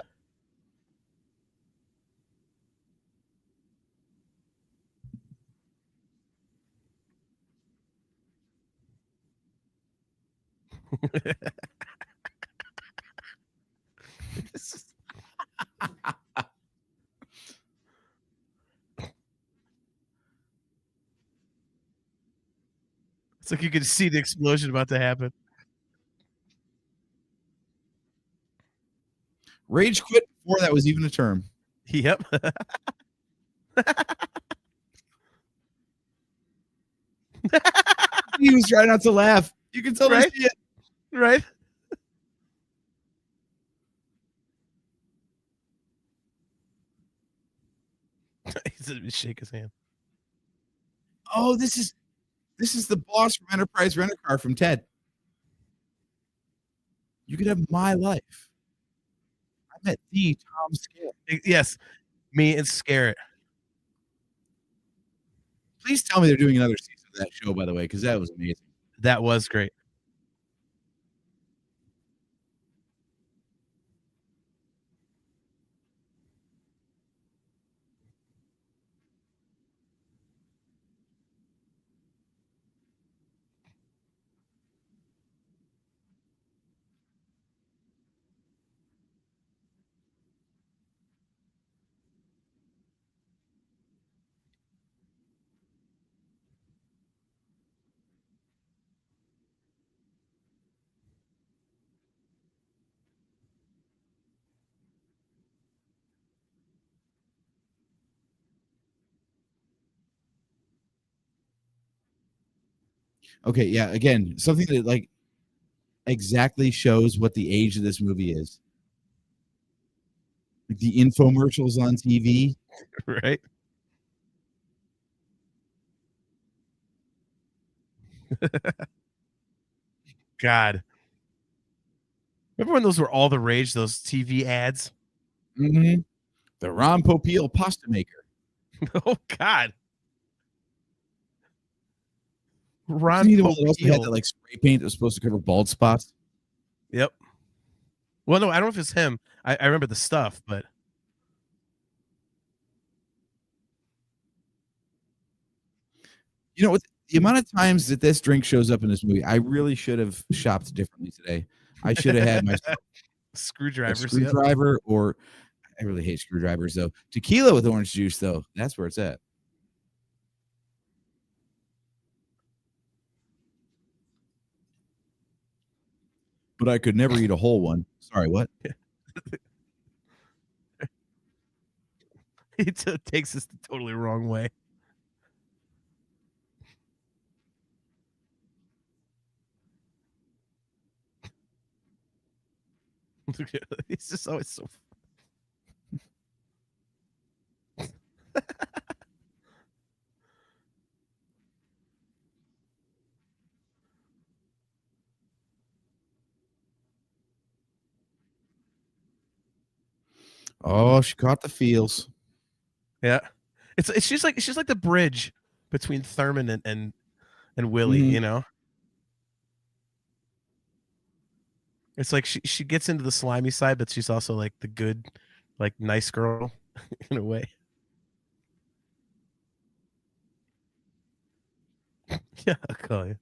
It's like you could see the explosion about to happen. Rage quit before that was even a term. Yep. He was trying not to laugh. You can totally Right? see it. Right? He's shake his hand. Oh, this is the boss from Enterprise Rent-A-Car from Ted. You could have my life. I met the Tom Scare. Yes, me and Scarrett. Please tell me they're doing another season of that show, by the way, because that was amazing. That was great. Okay, yeah. Again, something that like exactly shows what the age of this movie is. Like the infomercials on TV. Right? God. Remember when those were all the rage, those TV ads? Mm-hmm. The Ron Popeil pasta maker. Oh, God. Wasn't he the one that also had that like spray paint that was supposed to cover bald spots? Yep. Well, no, I don't know if it's him. I remember the stuff, but You know, with the amount of times that this drink shows up in this movie, I really should have shopped differently today. I should have had myself a screwdrivers. screwdriver, or I really hate screwdrivers though. Tequila with orange juice, though, that's where it's at. But I could never eat a whole one. Sorry, what? It takes us the totally wrong way. It's just always so. Oh, she caught the feels. Yeah, it's just like the bridge between Thurman and Willie. Mhm. You know, it's like she gets into the slimy side, but she's also like the good, like nice girl in a way. Yeah, I'll call you.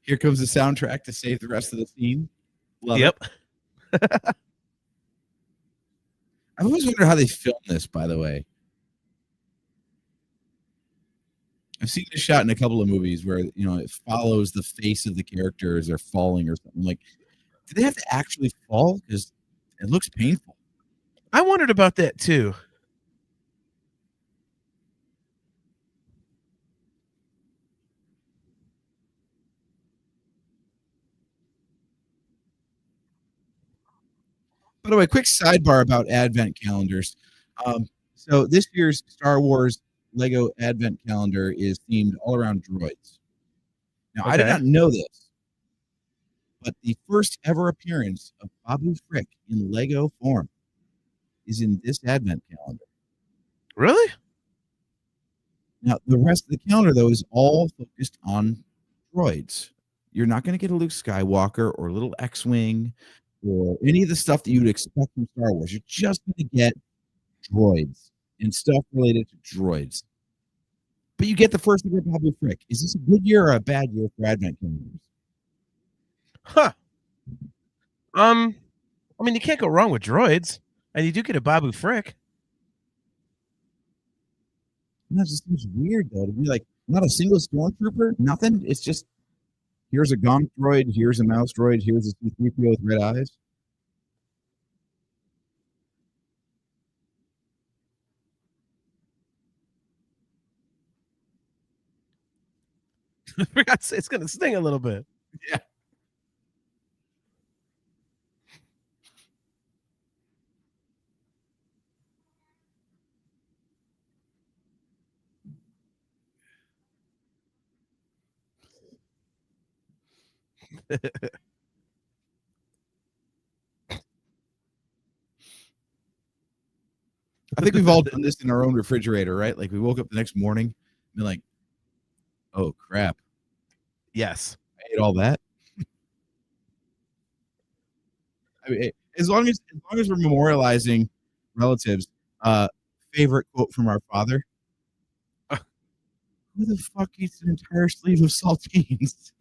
Here comes the soundtrack to save the rest of the scene. Love Yep. it. I've always wondered how they filmed this, by the way. I've seen this shot in a couple of movies where, you know, it follows the face of the character as they're falling or something. Like, do they have to actually fall? Because it looks painful. I wondered about that too. By the way, quick sidebar about advent calendars. So this year's Star Wars Lego advent calendar is themed all around droids. Now, I did Okay. not know this, but the first ever appearance of Babu Frick in Lego form is in this advent calendar. Really? Now, the rest of the calendar, though, is all focused on droids. You're not going to get a Luke Skywalker or a little X-Wing or any of the stuff that you would expect from Star Wars. You're just going to get droids and stuff related to droids. But you get the first ever Babu Frick. Is this a good year or a bad year for advent calendars? Huh. I mean, you can't go wrong with droids, and you do get a Babu Frick. That just seems weird, though, to be like not a single stormtrooper, nothing. It's just here's a Gonk droid, here's a mouse droid, here's a C-3PO with red eyes. For God's sake, it's gonna sting a little bit. Yeah. I think we've all done this in our own refrigerator, right? Like we woke up the next morning and be like, oh crap, Yes. I ate all that. I mean, as long as we're memorializing relatives, favorite quote from our father. Who the fuck eats an entire sleeve of saltines?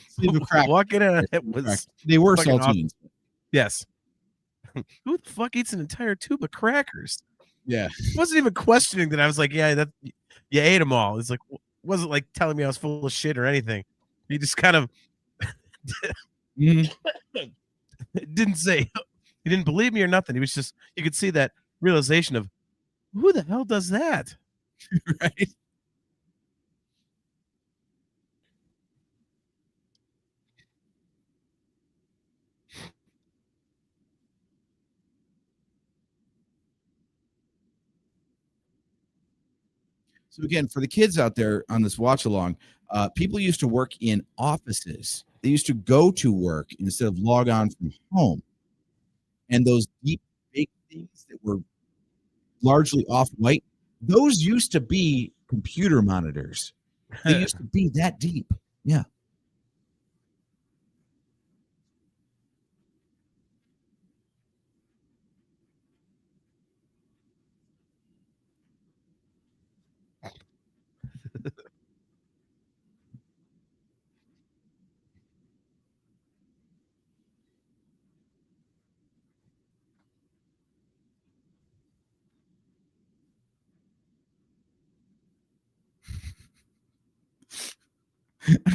Sleeve of crackers. Walking in, it was They were fucking saltines. awesome. Yes. Who the fuck eats an entire tube of crackers? Yeah. I wasn't even questioning that. I was like, yeah, that you ate them all. It's like, wasn't like telling me I was full of shit or anything. He just kind of didn't say, he didn't believe me or nothing. He was just, you could see that realization of who the hell does that? Right. So again, for the kids out there on this watch along, people used to work in offices. They used to go to work instead of log on from home. And those deep fake things that were largely off-white, those used to be computer monitors. They used to be that deep. Yeah.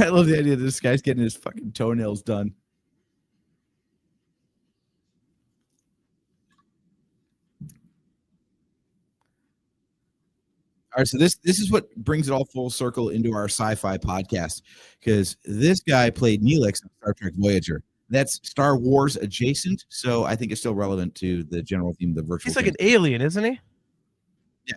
I love the idea that this guy's getting his fucking toenails done. All right, so this is what brings it all full circle into our sci-fi podcast, because this guy played Neelix on Star Trek Voyager. That's Star Wars adjacent, so I think it's still relevant to the general theme of the virtual. He's like an alien, isn't he? Yeah.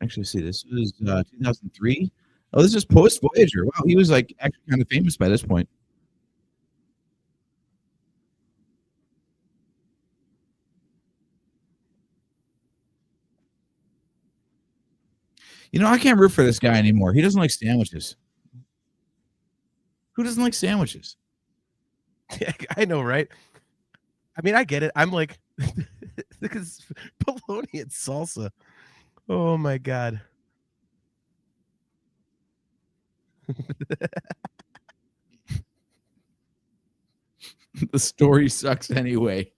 Actually, see, this was 2003. Oh, this is post Voyager. Wow, he was like actually kind of famous by this point. You know, I can't root for this guy anymore. He doesn't like sandwiches. Who doesn't like sandwiches? Yeah, I know, right? I mean, I get it. I'm like, because bologna and salsa. Oh my god. The story sucks anyway.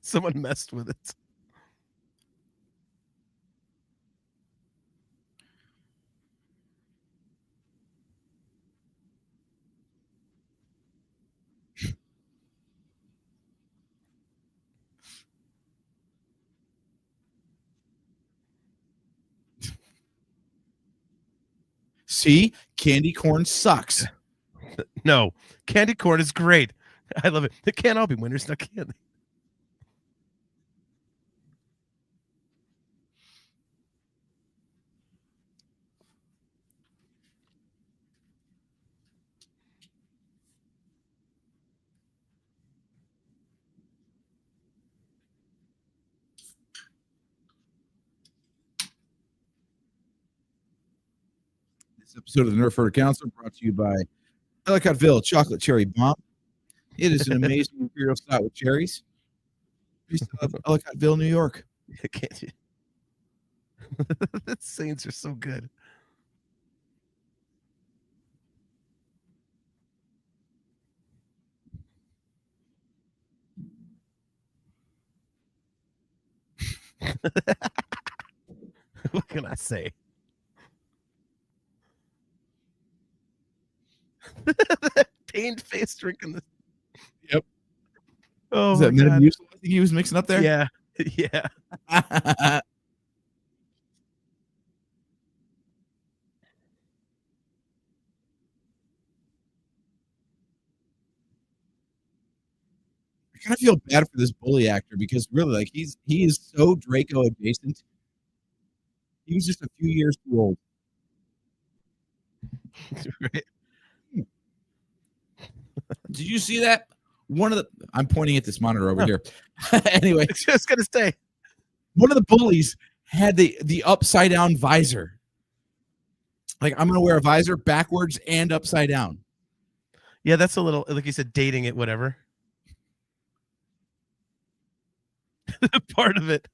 Someone messed with it. See, candy corn sucks. No, candy corn is great. I love it. They can't all be winners, now can they? This episode of the Nerfherder Council brought to you by Ellicottville Chocolate Cherry Bomb. It is an amazing imperial stout with cherries. Based out of Ellicottville, New York. Can't you? The Saints are so good. What can I say? That pained face drinking this. Yep. Oh, Is my that God. Metamucil I think he was mixing up there? Yeah. Yeah. I kind of feel bad for this bully actor because really, like, he is so Draco adjacent. He was just a few years too old. Right. Did you see that? I'm pointing at this monitor over here. Anyway, I was just gonna say. one of the bullies had the upside down visor. Like, I'm gonna wear a visor backwards and upside down. Yeah, that's a little, like you said, dating it, whatever. Part of it.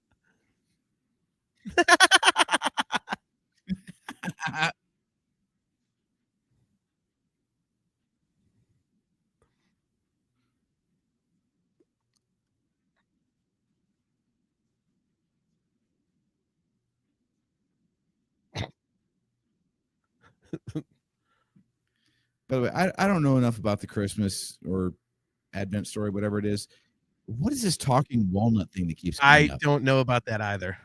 By the way, I don't know enough about the Christmas or Advent story, whatever it is. What is this talking walnut thing that keeps coming I up? don't know about that either.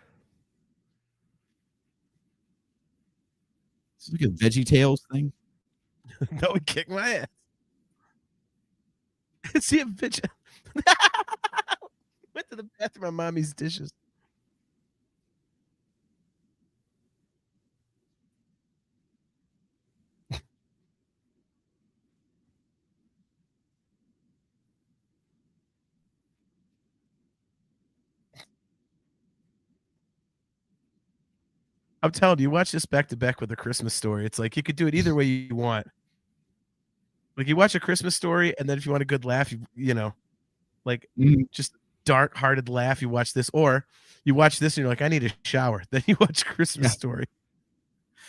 It's like a Veggie Tales thing. No, he kicked my ass. See a bitch. Went to the bathroom on mommy's dishes. I'm telling you, watch this back to back with a Christmas story. It's like you could do it either way you want. Like you watch a Christmas story, and then if you want a good laugh, you know, like just dark hearted laugh, you watch this, or you watch this and you're like, I need a shower. Then you watch Christmas Story.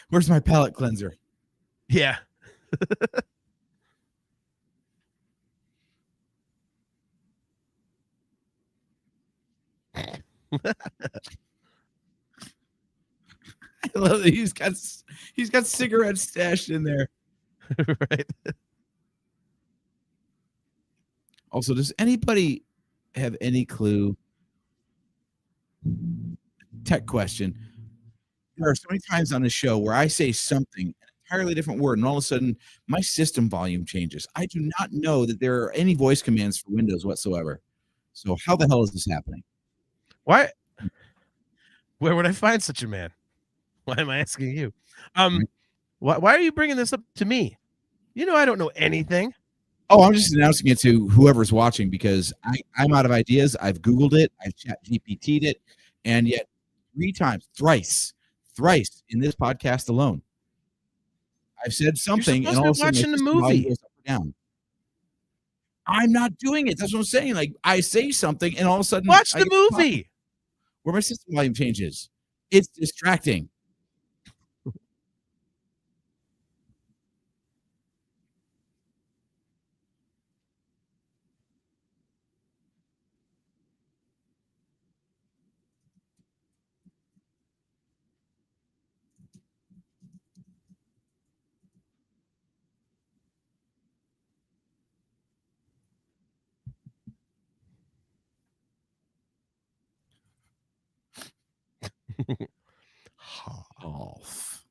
Where's my palate cleanser? Yeah. I love that he's got cigarettes stashed in there. Right. Also, does anybody have any clue? Tech question. There are so many times on the show where I say something, an entirely different word, and all of a sudden my system volume changes. I do not know that there are any voice commands for Windows whatsoever. So how the hell is this happening? Why? Where would I find such a man? Why am I asking you? Why are you bringing this up to me? You know I don't know anything. Oh, I'm just announcing it to whoever's watching because I'm out of ideas. I've Googled it. I've chat GPT'd it. And yet thrice in this podcast alone, I've said something and all of a sudden watching the movie. Goes up or down. I'm not doing it. That's what I'm saying. Like I say something and all of a sudden watch the movie where my system volume changes. It's distracting. Off.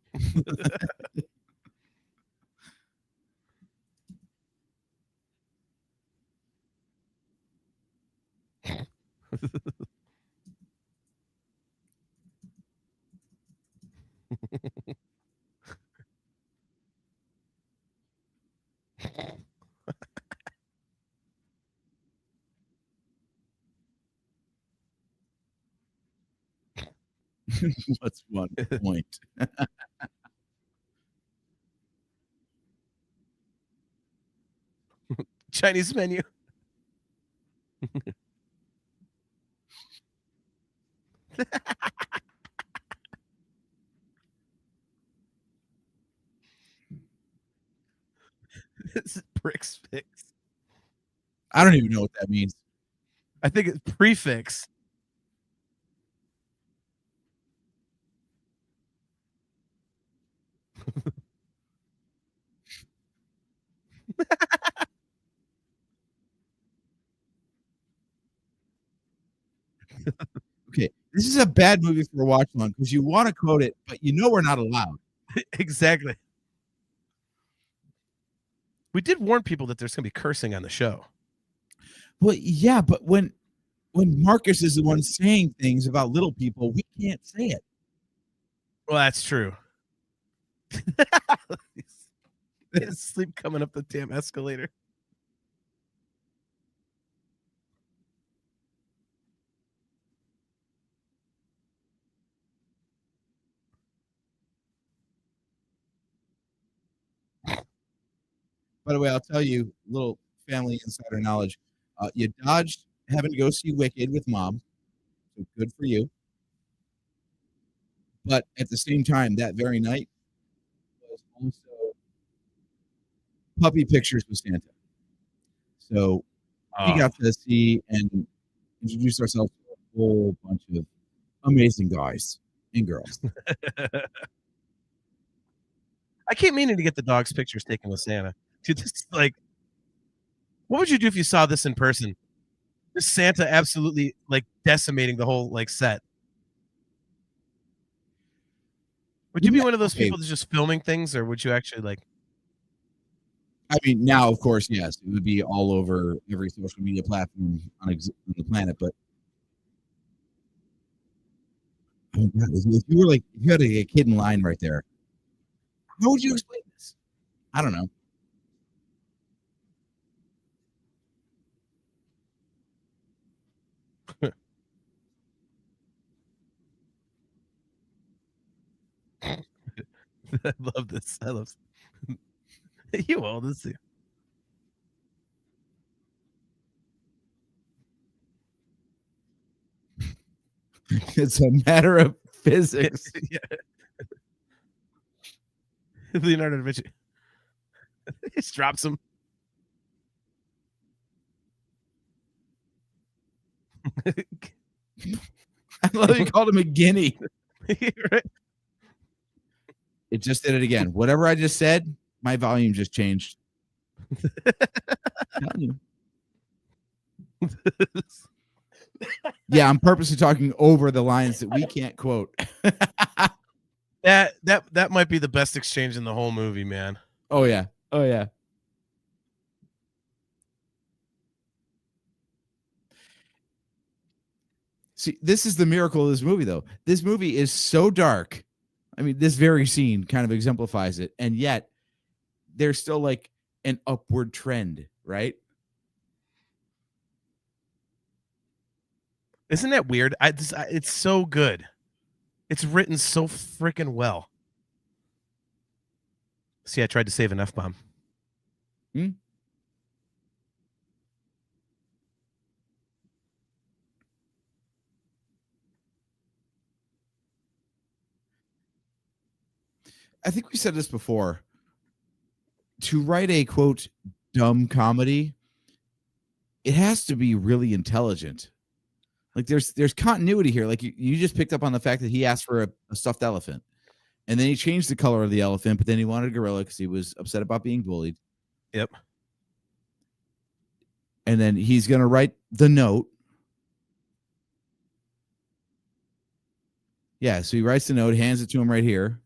What's one point? Chinese menu. This is prix fix. I don't even know what that means. I think it's prefix. Okay, this is a bad movie for a watch along because you want to quote it, but you know we're not allowed. Exactly. We did warn people that there's going to be cursing on the show. Well, yeah, but when Marcus is the one saying things about little people, we can't say it. Well, that's true. He's sleep coming up the damn escalator. By the way, I'll tell you a little family insider knowledge. You dodged having to go see Wicked with mom, so good for you. But at the same time, that very night was also puppy pictures with Santa. So we got to see and introduce ourselves to a whole bunch of amazing guys and girls. I keep meaning to get the dog's pictures taken with Santa. Dude, this is like, what would you do if you saw this in person? This Santa absolutely like decimating the whole like set. Would you be one of those people that's just filming things, or would you actually like? I mean, now of course, yes, it would be all over every social media platform on the planet. But oh God, if you were like, if you had a kid in line right there, how would you explain this? I don't know. I love this. I love you all this. It's a matter of physics. Leonardo da Vinci. He just drops him. I love you called him a guinea. Right? It just did it again. Whatever I just said, my volume just changed. Yeah, I'm purposely talking over the lines that we can't quote. That might be the best exchange in the whole movie, man. Oh yeah. Oh yeah. See, this is the miracle of this movie, though. This movie is so dark. I mean, this very scene kind of exemplifies it, and yet there's still like an upward trend, right? Isn't that weird? It's so good. It's written so freaking well. See, I tried to save an F-bomb. I think we said this before. To write a quote dumb comedy, it has to be really intelligent. Like there's continuity here. Like you just picked up on the fact that he asked for a stuffed elephant, and then he changed the color of the elephant, but then he wanted a gorilla because he was upset about being bullied. Yep. And then he's gonna write the note. Yeah, so he writes the note, hands it to him right here.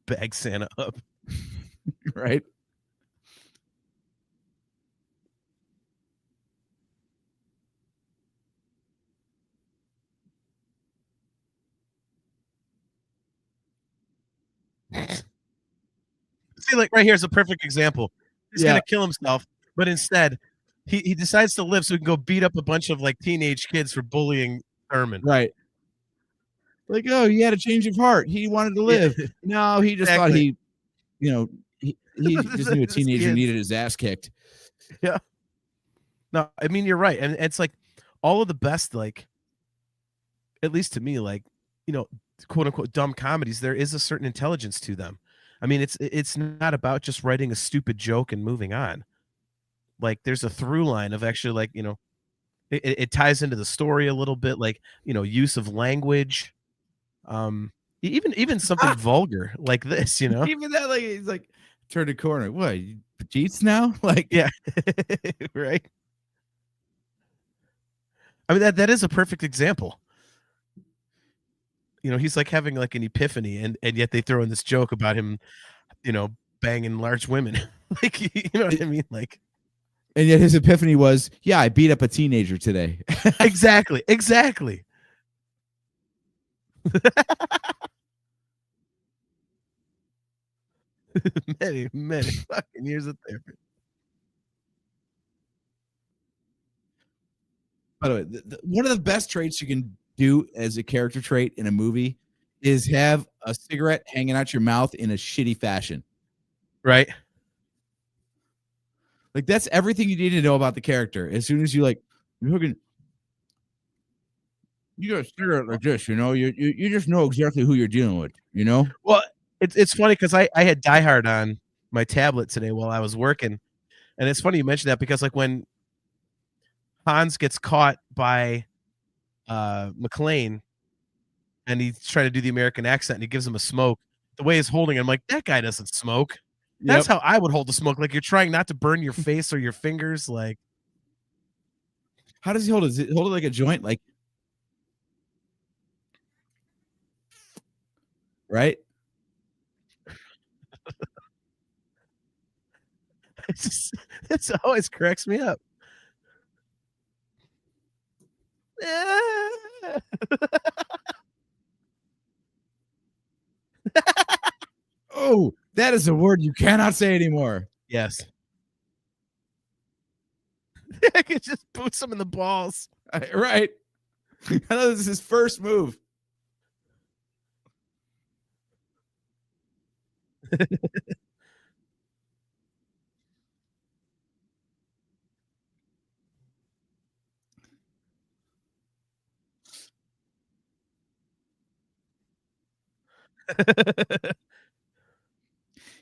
Bag Santa up. Right. See, like right here is a perfect example. He's gonna kill himself, but instead he decides to live so he can go beat up a bunch of like teenage kids for bullying Thurman. Right. Like, oh, he had a change of heart. He wanted to live. Yeah. No, he just thought he just knew a teenager needed his ass kicked. Yeah. No, I mean, you're right, and it's like all of the best, like, at least to me, like, you know, quote unquote dumb comedies, there is a certain intelligence to them. I mean, it's not about just writing a stupid joke and moving on. Like, there's a through line of actually, like, you know, it ties into the story a little bit, like, you know, use of language, even something vulgar like this, you know? Even that, like he's like, turn the corner. What? You cheats now? Like, Yeah. Right? I mean, that is a perfect example. You know, he's, like, having, like, an epiphany, and yet they throw in this joke about him, you know, banging large women. Like, you know what I mean? Like and yet his epiphany was, yeah, I beat up a teenager today. exactly, exactly. Many, many fucking years of therapy. By the way, one of the best traits you can do as a character trait in a movie is have a cigarette hanging out your mouth in a shitty fashion. Right? Like that's everything you need to know about the character. As soon as you like, you're hooking, you got a cigarette like this, you know, you just know exactly who you're dealing with, you know. Well, it's funny because I had Die Hard on my tablet today while I was working, and it's funny you mentioned that because, like, when Hans gets caught by, McClane and he's trying to do the American accent and he gives him a smoke, the way he's holding it, I'm like, "That guy doesn't smoke." That's Yep. how I would hold the smoke, like, you're trying not to burn your face or your fingers, like How does he hold it? Does he hold it like a joint? Like, right? it's just it's always cracks me up. Oh, that is a word you cannot say anymore. Yes. I could just boots him in the balls. Right. I know this is his first move.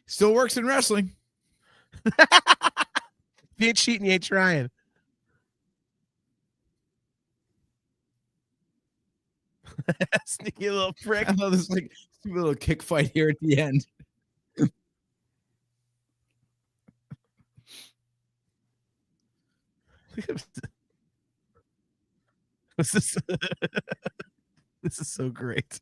Still works in wrestling. If you ain't cheating, you ain't trying. Sneaky little prick. I know this like stupid little kick fight here at the end. This is this is so great.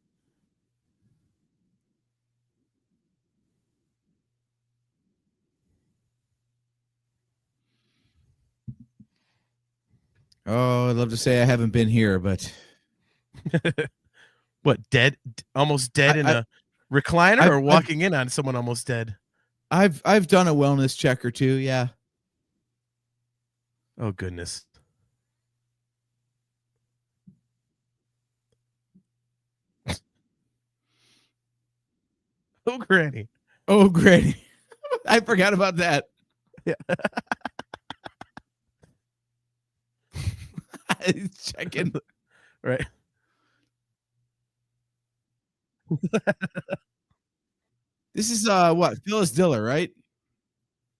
Oh, I'd love to say I haven't been here, but What, dead? Almost dead in I, a recliner I've, or I've walking in on someone almost dead? I've done a wellness check or two. Yeah. Oh, goodness. Oh, granny. Oh, great. I forgot about that. Yeah. Checking. Right. This is what Phyllis Diller, right?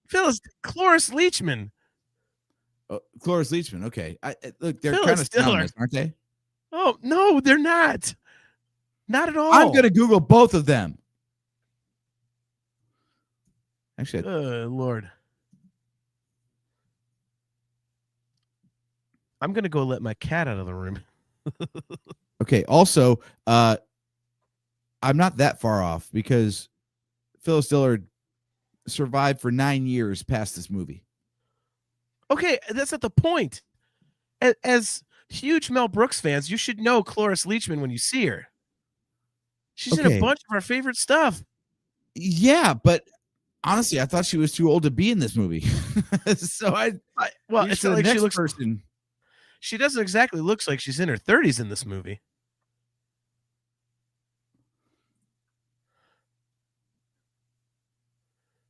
Phyllis Cloris Leachman. Oh, Cloris Leachman. Okay. Look, they're kind Phyllis of Diller. synonymous, aren't they? Oh, no, they're not. Not at all. I'm gonna Google both of them. Actually, Lord. I'm gonna go let my cat out of the room. okay. Also, I'm not that far off because Phyllis Diller survived for 9 years past this movie. Okay, that's not the point. As huge Mel Brooks fans, you should know Cloris Leachman when you see her. She's in a Okay. bunch of our favorite stuff. Yeah, but honestly, I thought she was too old to be in this movie. So Well, reached it's for not the like she next looks. person. She doesn't exactly looks like she's in her 30s in this movie.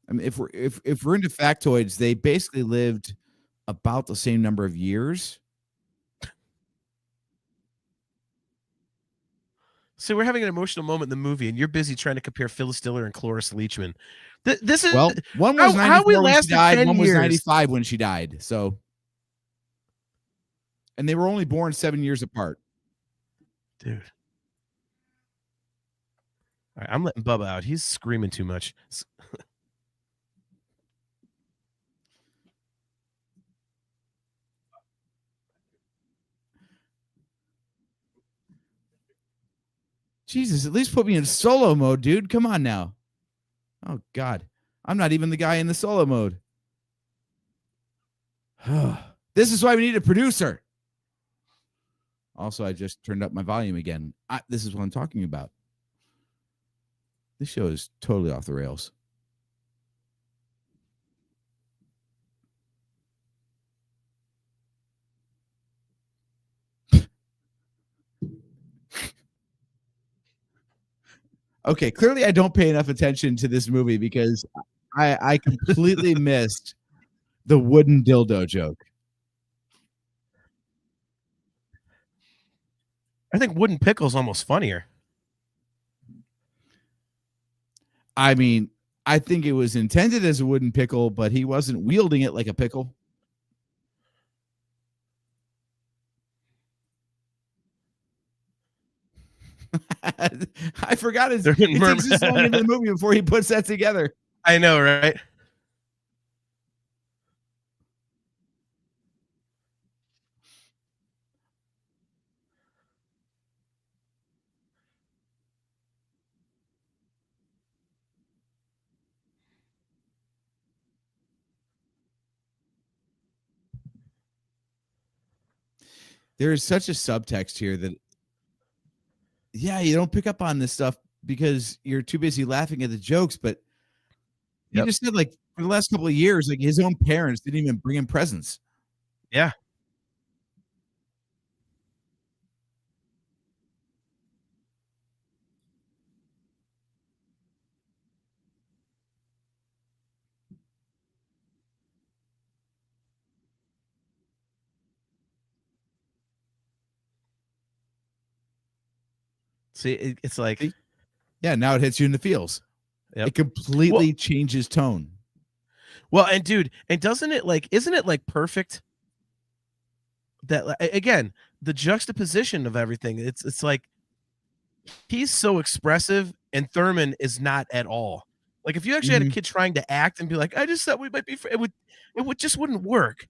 I mean, if we're into factoids, they basically lived about the same number of years. So we're having an emotional moment in the movie, and you're busy trying to compare Phyllis Diller and Cloris Leachman. This is Well, one was how we 94 when she lasted died, 10 one was years. 95 when she died. So, and they were only born 7 years apart. Dude. All right, I'm letting Bubba out. He's screaming too much. Jesus, at least put me in solo mode, dude. Come on now. Oh, God. I'm not even the guy in the solo mode. This is why we need a producer. Also, I just turned up my volume again. This is what I'm talking about. This show is totally off the rails. Okay, clearly I don't pay enough attention to this movie because I completely missed the wooden dildo joke. I think wooden pickle's almost funnier. I mean, I think it was intended as a wooden pickle, but he wasn't wielding it like a pickle. I forgot it takes this long into the movie before he puts that together. I know, right? There is such a subtext here that, yeah, you don't pick up on this stuff because you're too busy laughing at the jokes. But he just said, like, for the last couple of years, like his own parents didn't even bring him presents. Yeah. See, it's like, yeah, now it hits you in the feels. Yep. It completely changes tone. Well, and dude, and isn't it like perfect that, again, the juxtaposition of everything? It's like he's so expressive and Thurman is not at all. Like if you actually had a kid trying to act and be like, I just thought we might be, it would just wouldn't work.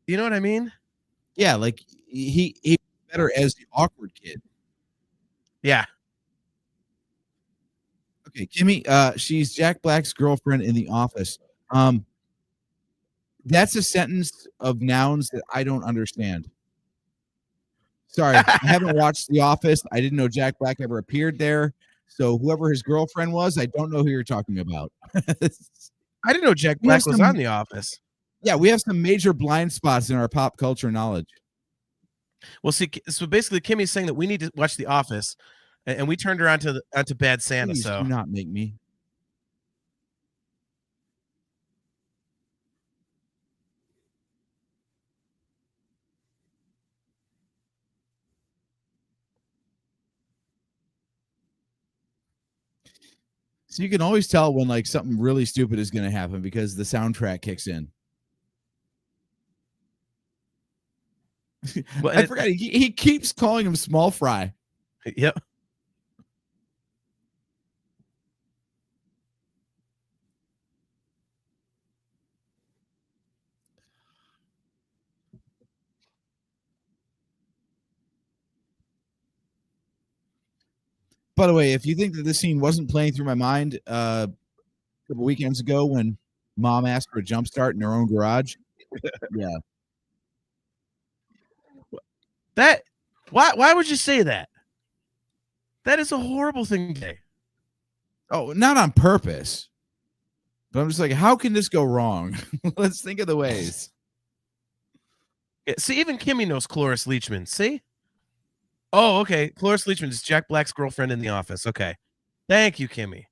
You know what I mean? Yeah, like he better as the awkward kid. Yeah. Okay, Kimmy, she's Jack Black's girlfriend in The Office. That's a sentence of nouns that I don't understand. Sorry, I haven't watched The Office. I didn't know Jack Black ever appeared there. So whoever his girlfriend was, I don't know who you're talking about. I didn't know Jack Black was on The Office. Yeah, we have some major blind spots in our pop culture knowledge. Well, see, so basically, Kimmy's saying that we need to watch The Office, and we turned her onto Bad Santa. Please so do not make me. So you can always tell when like something really stupid is going to happen because the soundtrack kicks in. Well, I forgot he keeps calling him Small Fry. Yep. By the way, if you think that this scene wasn't playing through my mind a couple weekends ago when Mom asked for a jump start in her own garage, yeah. Why would you say that? That is a horrible thing to say. Oh, not on purpose. But I'm just like, how can this go wrong? Let's think of the ways. Yeah, see, even Kimmy knows Cloris Leachman. See? Oh, okay. Cloris Leachman is Jack Black's girlfriend in The Office. Okay. Thank you, Kimmy.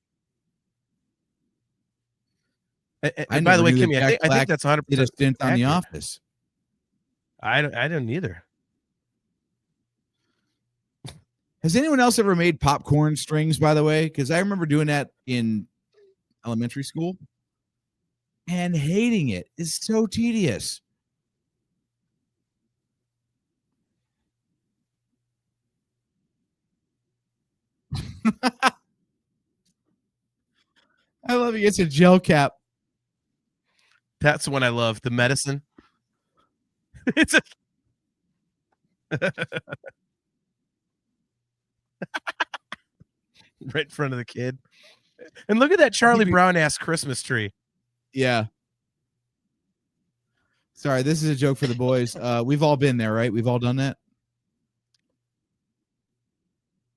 And by the way, Kimmy, I think that's 100% did a stint on accurate. The Office. I don't either. Has anyone else ever made popcorn strings, by the way? Because I remember doing that in elementary school and hating it. It's so tedious. I love it. It's a gel cap. That's the one I love. The medicine. It's a right in front of the kid. And look at that Charlie Brown ass Christmas tree. Yeah. Sorry, this is a joke for the boys. We've all been there, right? We've all done that.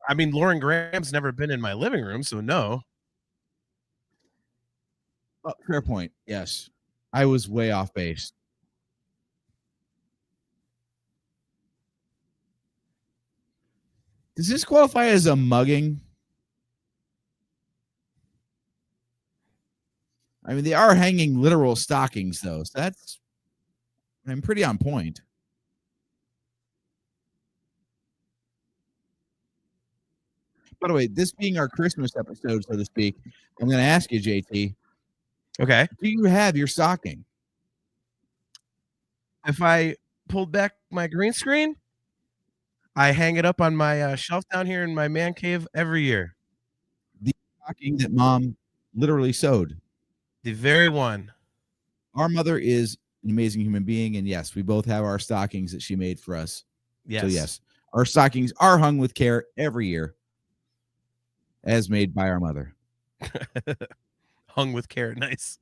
I mean, Lauren Graham's never been in my living room, so no. Oh, fair point. Yes. I was way off base. Does this qualify as a mugging? I mean, they are hanging literal stockings, though. So that's, I'm pretty on point. By the way, this being our Christmas episode, so to speak, I'm going to ask you, JT. Okay. Do you have your stocking? If I pulled back my green screen, I hang it up on my shelf down here in my man cave every year. The stocking that Mom literally sewed. The very one. Our mother is an amazing human being, and yes, we both have our stockings that she made for us. Yes. So yes, our stockings are hung with care every year, as made by our mother. Hung with care. Nice.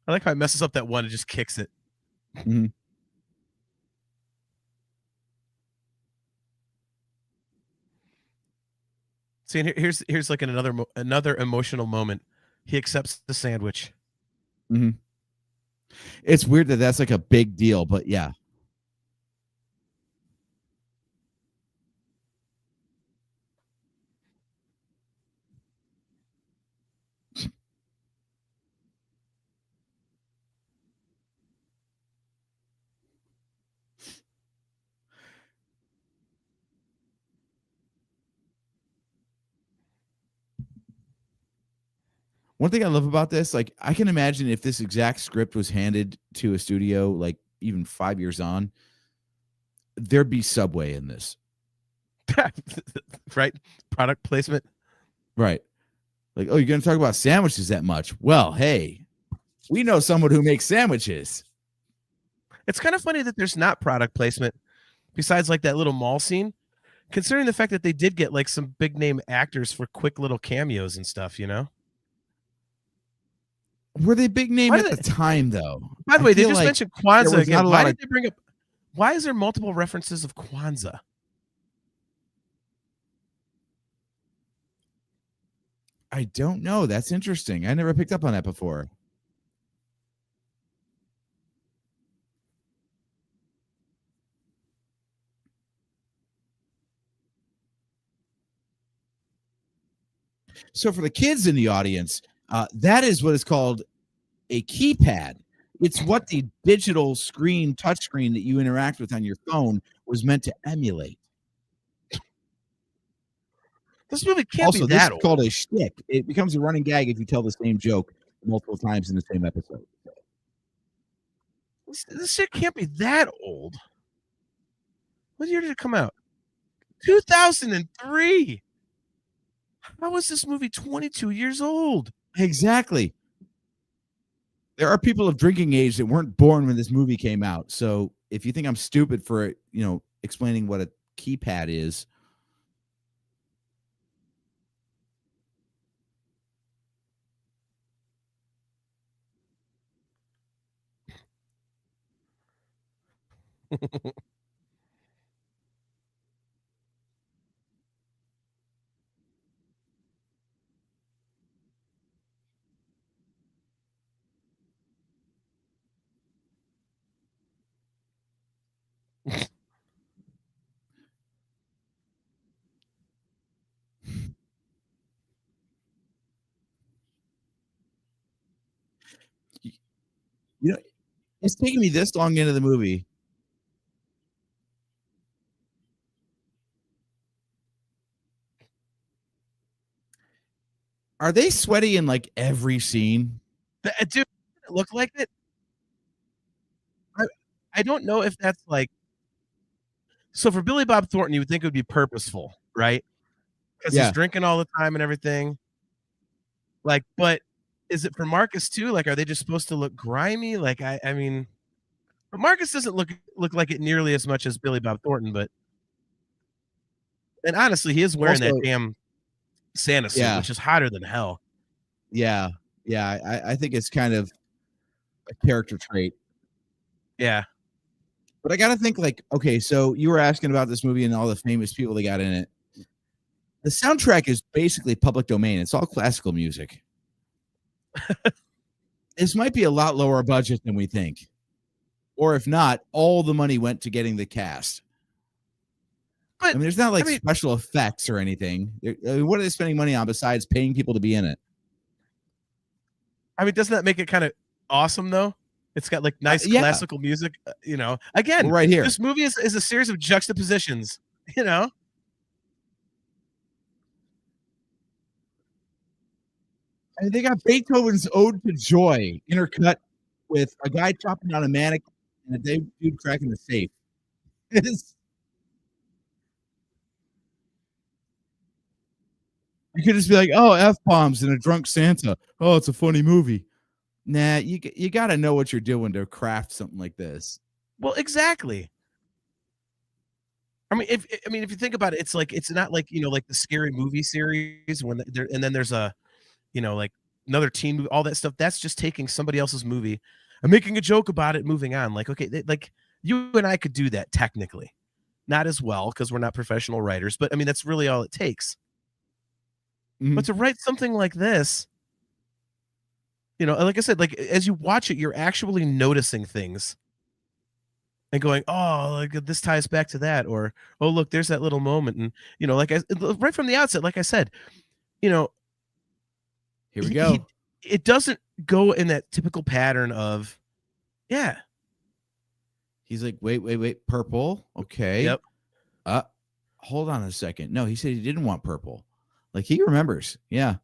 I like how it messes up that one and just kicks it. Mm-hmm. See, and here's like another emotional moment. He accepts the sandwich. Mm-hmm. It's weird that that's like a big deal, but yeah. One thing I love about this, like I can imagine if this exact script was handed to a studio, like even 5 years on, there'd be Subway in this. Right? Product placement. Right. Like, oh, you're going to talk about sandwiches that much? Well, hey, we know someone who makes sandwiches. It's kind of funny that there's not product placement besides like that little mall scene, considering the fact that they did get like some big name actors for quick little cameos and stuff, you know? Were they big name at the time, though? By the way, they just mentioned Kwanzaa again. Why did they bring up? Why is there multiple references of Kwanzaa? I don't know. That's interesting. I never picked up on that before. So for the kids in the audience, that is what is called a keypad. It's what the digital screen, touchscreen that you interact with on your phone was meant to emulate. This movie can't be that this old. Is called a shtick. It becomes a running gag if you tell the same joke multiple times in the same episode. This shit can't be that old. What year did it come out? 2003. How was this movie 22 years old? Exactly. There are people of drinking age that weren't born when this movie came out. So if you think I'm stupid for, explaining what a keypad is, It's taking me this long into the movie. Are they sweaty in like every scene? Dude, it look like it. I don't know if that's like so for Billy Bob Thornton, you would think it would be purposeful, right? Because he's Yeah. drinking all the time and everything. Like, but is it for Marcus too? Like, are they just supposed to look grimy? Like, I mean, but Marcus doesn't look like it nearly as much as Billy Bob Thornton, but and honestly, he is wearing that Also, damn Santa suit, yeah, which is hotter than hell. yeah, yeah. I think it's kind of a character trait. Yeah. But I gotta think like, okay, so you were asking about this movie and all the famous people they got in it. The soundtrack is basically public domain. It's all classical music. This might be a lot lower budget than we think. Or if not, all the money went to getting the cast. But I mean, there's not like special effects or anything. What are they spending money on besides paying people to be in it? I mean, doesn't that make it kind of awesome though? It's got like nice yeah. classical music, Again, Well, right here. This movie is a series of juxtapositions, And they got Beethoven's Ode to Joy intercut with a guy chopping down a mannequin and a dude cracking the safe. You could just be like, oh, F-bombs and a drunk Santa. Oh, it's a funny movie. Nah, you got to know what you're doing to craft something like this. Well, exactly. I mean, if you think about it, it's like it's not like like the scary movie series when there and then there's a like another teen movie, all that stuff. That's just taking somebody else's movie and making a joke about it, moving on. Like, okay, like you and I could do that technically, not as well because we're not professional writers, but I mean that's really all it takes. But to write something like this, like I said, like as you watch it, you're actually noticing things and going, oh, like this ties back to that, or oh, look, there's that little moment, and like right from the outset, like I said, here we go. It doesn't go in that typical pattern of, yeah. He's like, wait, purple, okay. Yep. Hold on a second. No, he said he didn't want purple. Like he remembers. Yeah.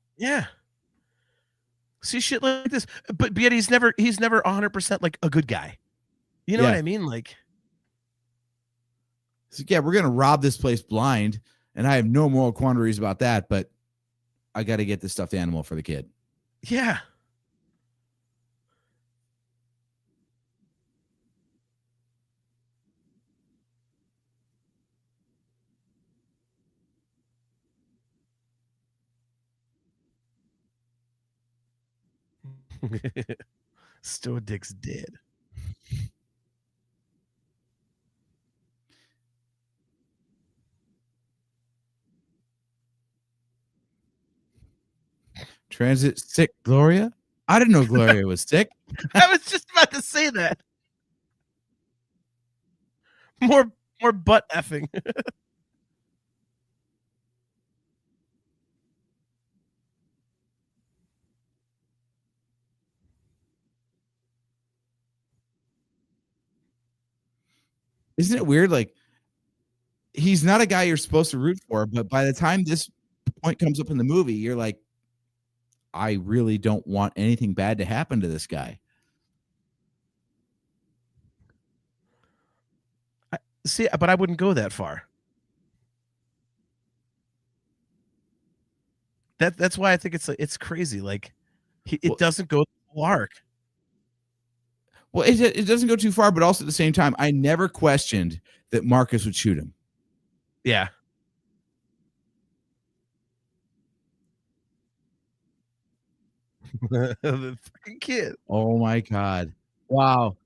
See shit like this, but yet he's never 100% like a good guy. You know what I mean? Like, so yeah, we're gonna rob this place blind, and I have no moral quandaries about that, but I got to get this stuffed animal for the kid. Yeah. Stoic dead. Transit sick Gloria? I didn't know Gloria was sick. I was just about to say that. More butt effing. Isn't it weird? Like, he's not a guy you're supposed to root for, but by the time this point comes up in the movie, you're like, I really don't want anything bad to happen to this guy. See, but I wouldn't go that far. That's why I think it's crazy. Like, it doesn't go the whole arc. Well, it doesn't go too far, but also at the same time, I never questioned that Marcus would shoot him. Yeah. The fucking kid. Oh my God. Wow.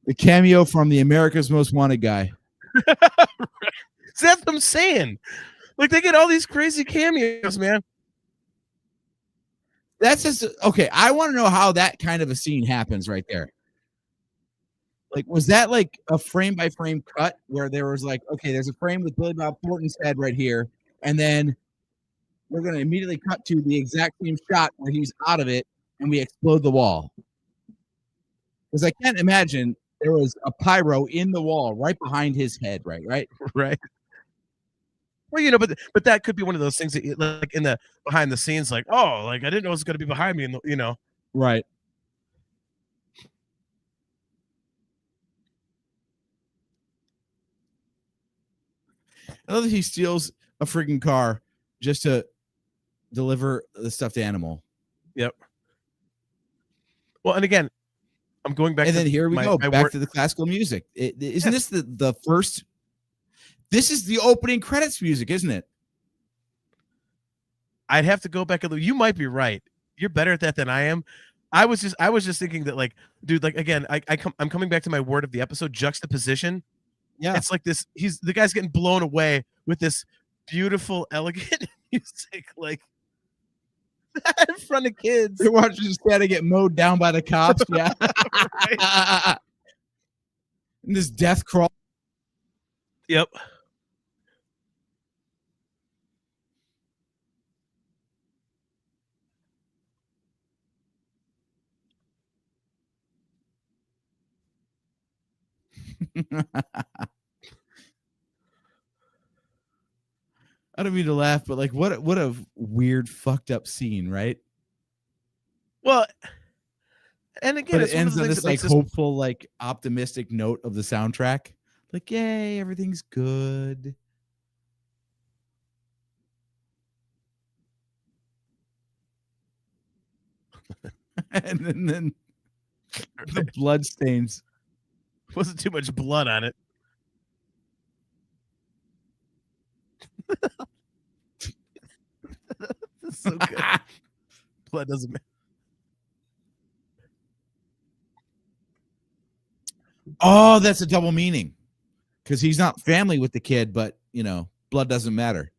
The cameo from the America's Most Wanted guy. That's what I'm saying. Like, they get all these crazy cameos, man. That's just okay. I want to know how that kind of a scene happens right there. Like, was that like a frame by frame cut where there was like, okay, there's a frame with Billy Bob Thornton's head right here, and then we're going to immediately cut to the exact same shot where he's out of it and we explode the wall. Because I can't imagine there was a pyro in the wall right behind his head, right? Right. Well, but that could be one of those things that like in the behind the scenes, like, oh, like I didn't know it was going to be behind me, and Right. I love that he steals a freaking car just to deliver the stuffed animal. Yep. Well, and again, I'm going back. And then here we go back to to the classical music. Isn't this the first? This is the opening credits music, isn't it? I'd have to go back and look. You might be right. You're better at that than I am. I was just thinking that, like, dude, like again, I'm coming back to my word of the episode, juxtaposition. Yeah, it's like this. The guy's getting blown away with this beautiful, elegant music, like in front of kids. They're watching his dad get mowed down by the cops. Yeah, right. And this death crawl. Yep. I don't mean to laugh, but like, what a weird, fucked up scene, right? Well, and again, but it's it ends one of on the this things like hopeful, like optimistic note of the soundtrack. Like, yay, everything's good. And then the blood stains. Wasn't too much blood on it. That's so good. Blood doesn't matter. Oh, that's a double meaning. Because he's not family with the kid, but blood doesn't matter.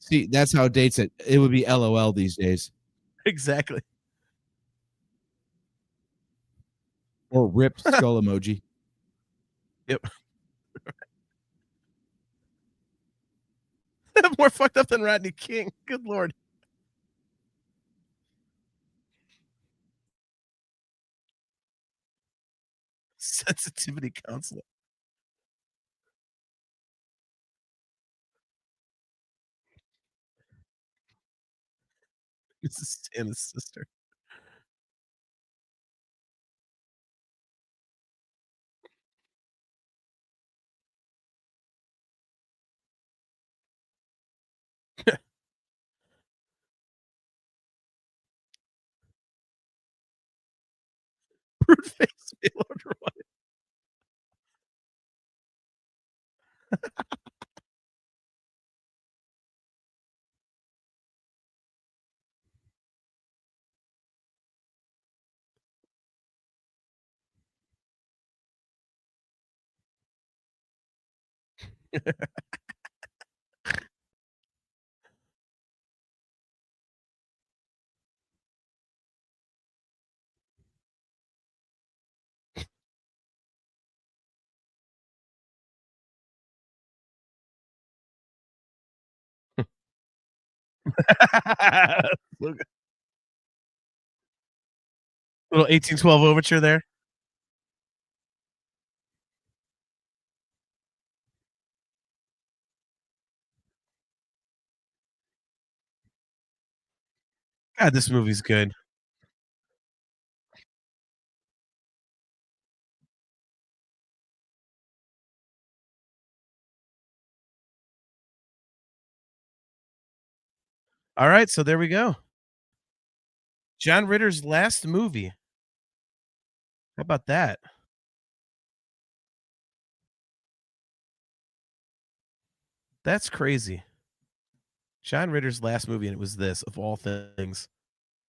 See, that's how it dates it. It would be LOL these days. Exactly. Or ripped skull emoji. Yep. More fucked up than Rodney King. Good Lord. Sensitivity counselor. This is Santa's sister. Brute face mail order one. Little 1812 overture there. God, this movie's good. All right, so there we go. John Ritter's last movie. How about that? That's crazy. John Ritter's last movie, and it was this, of all things.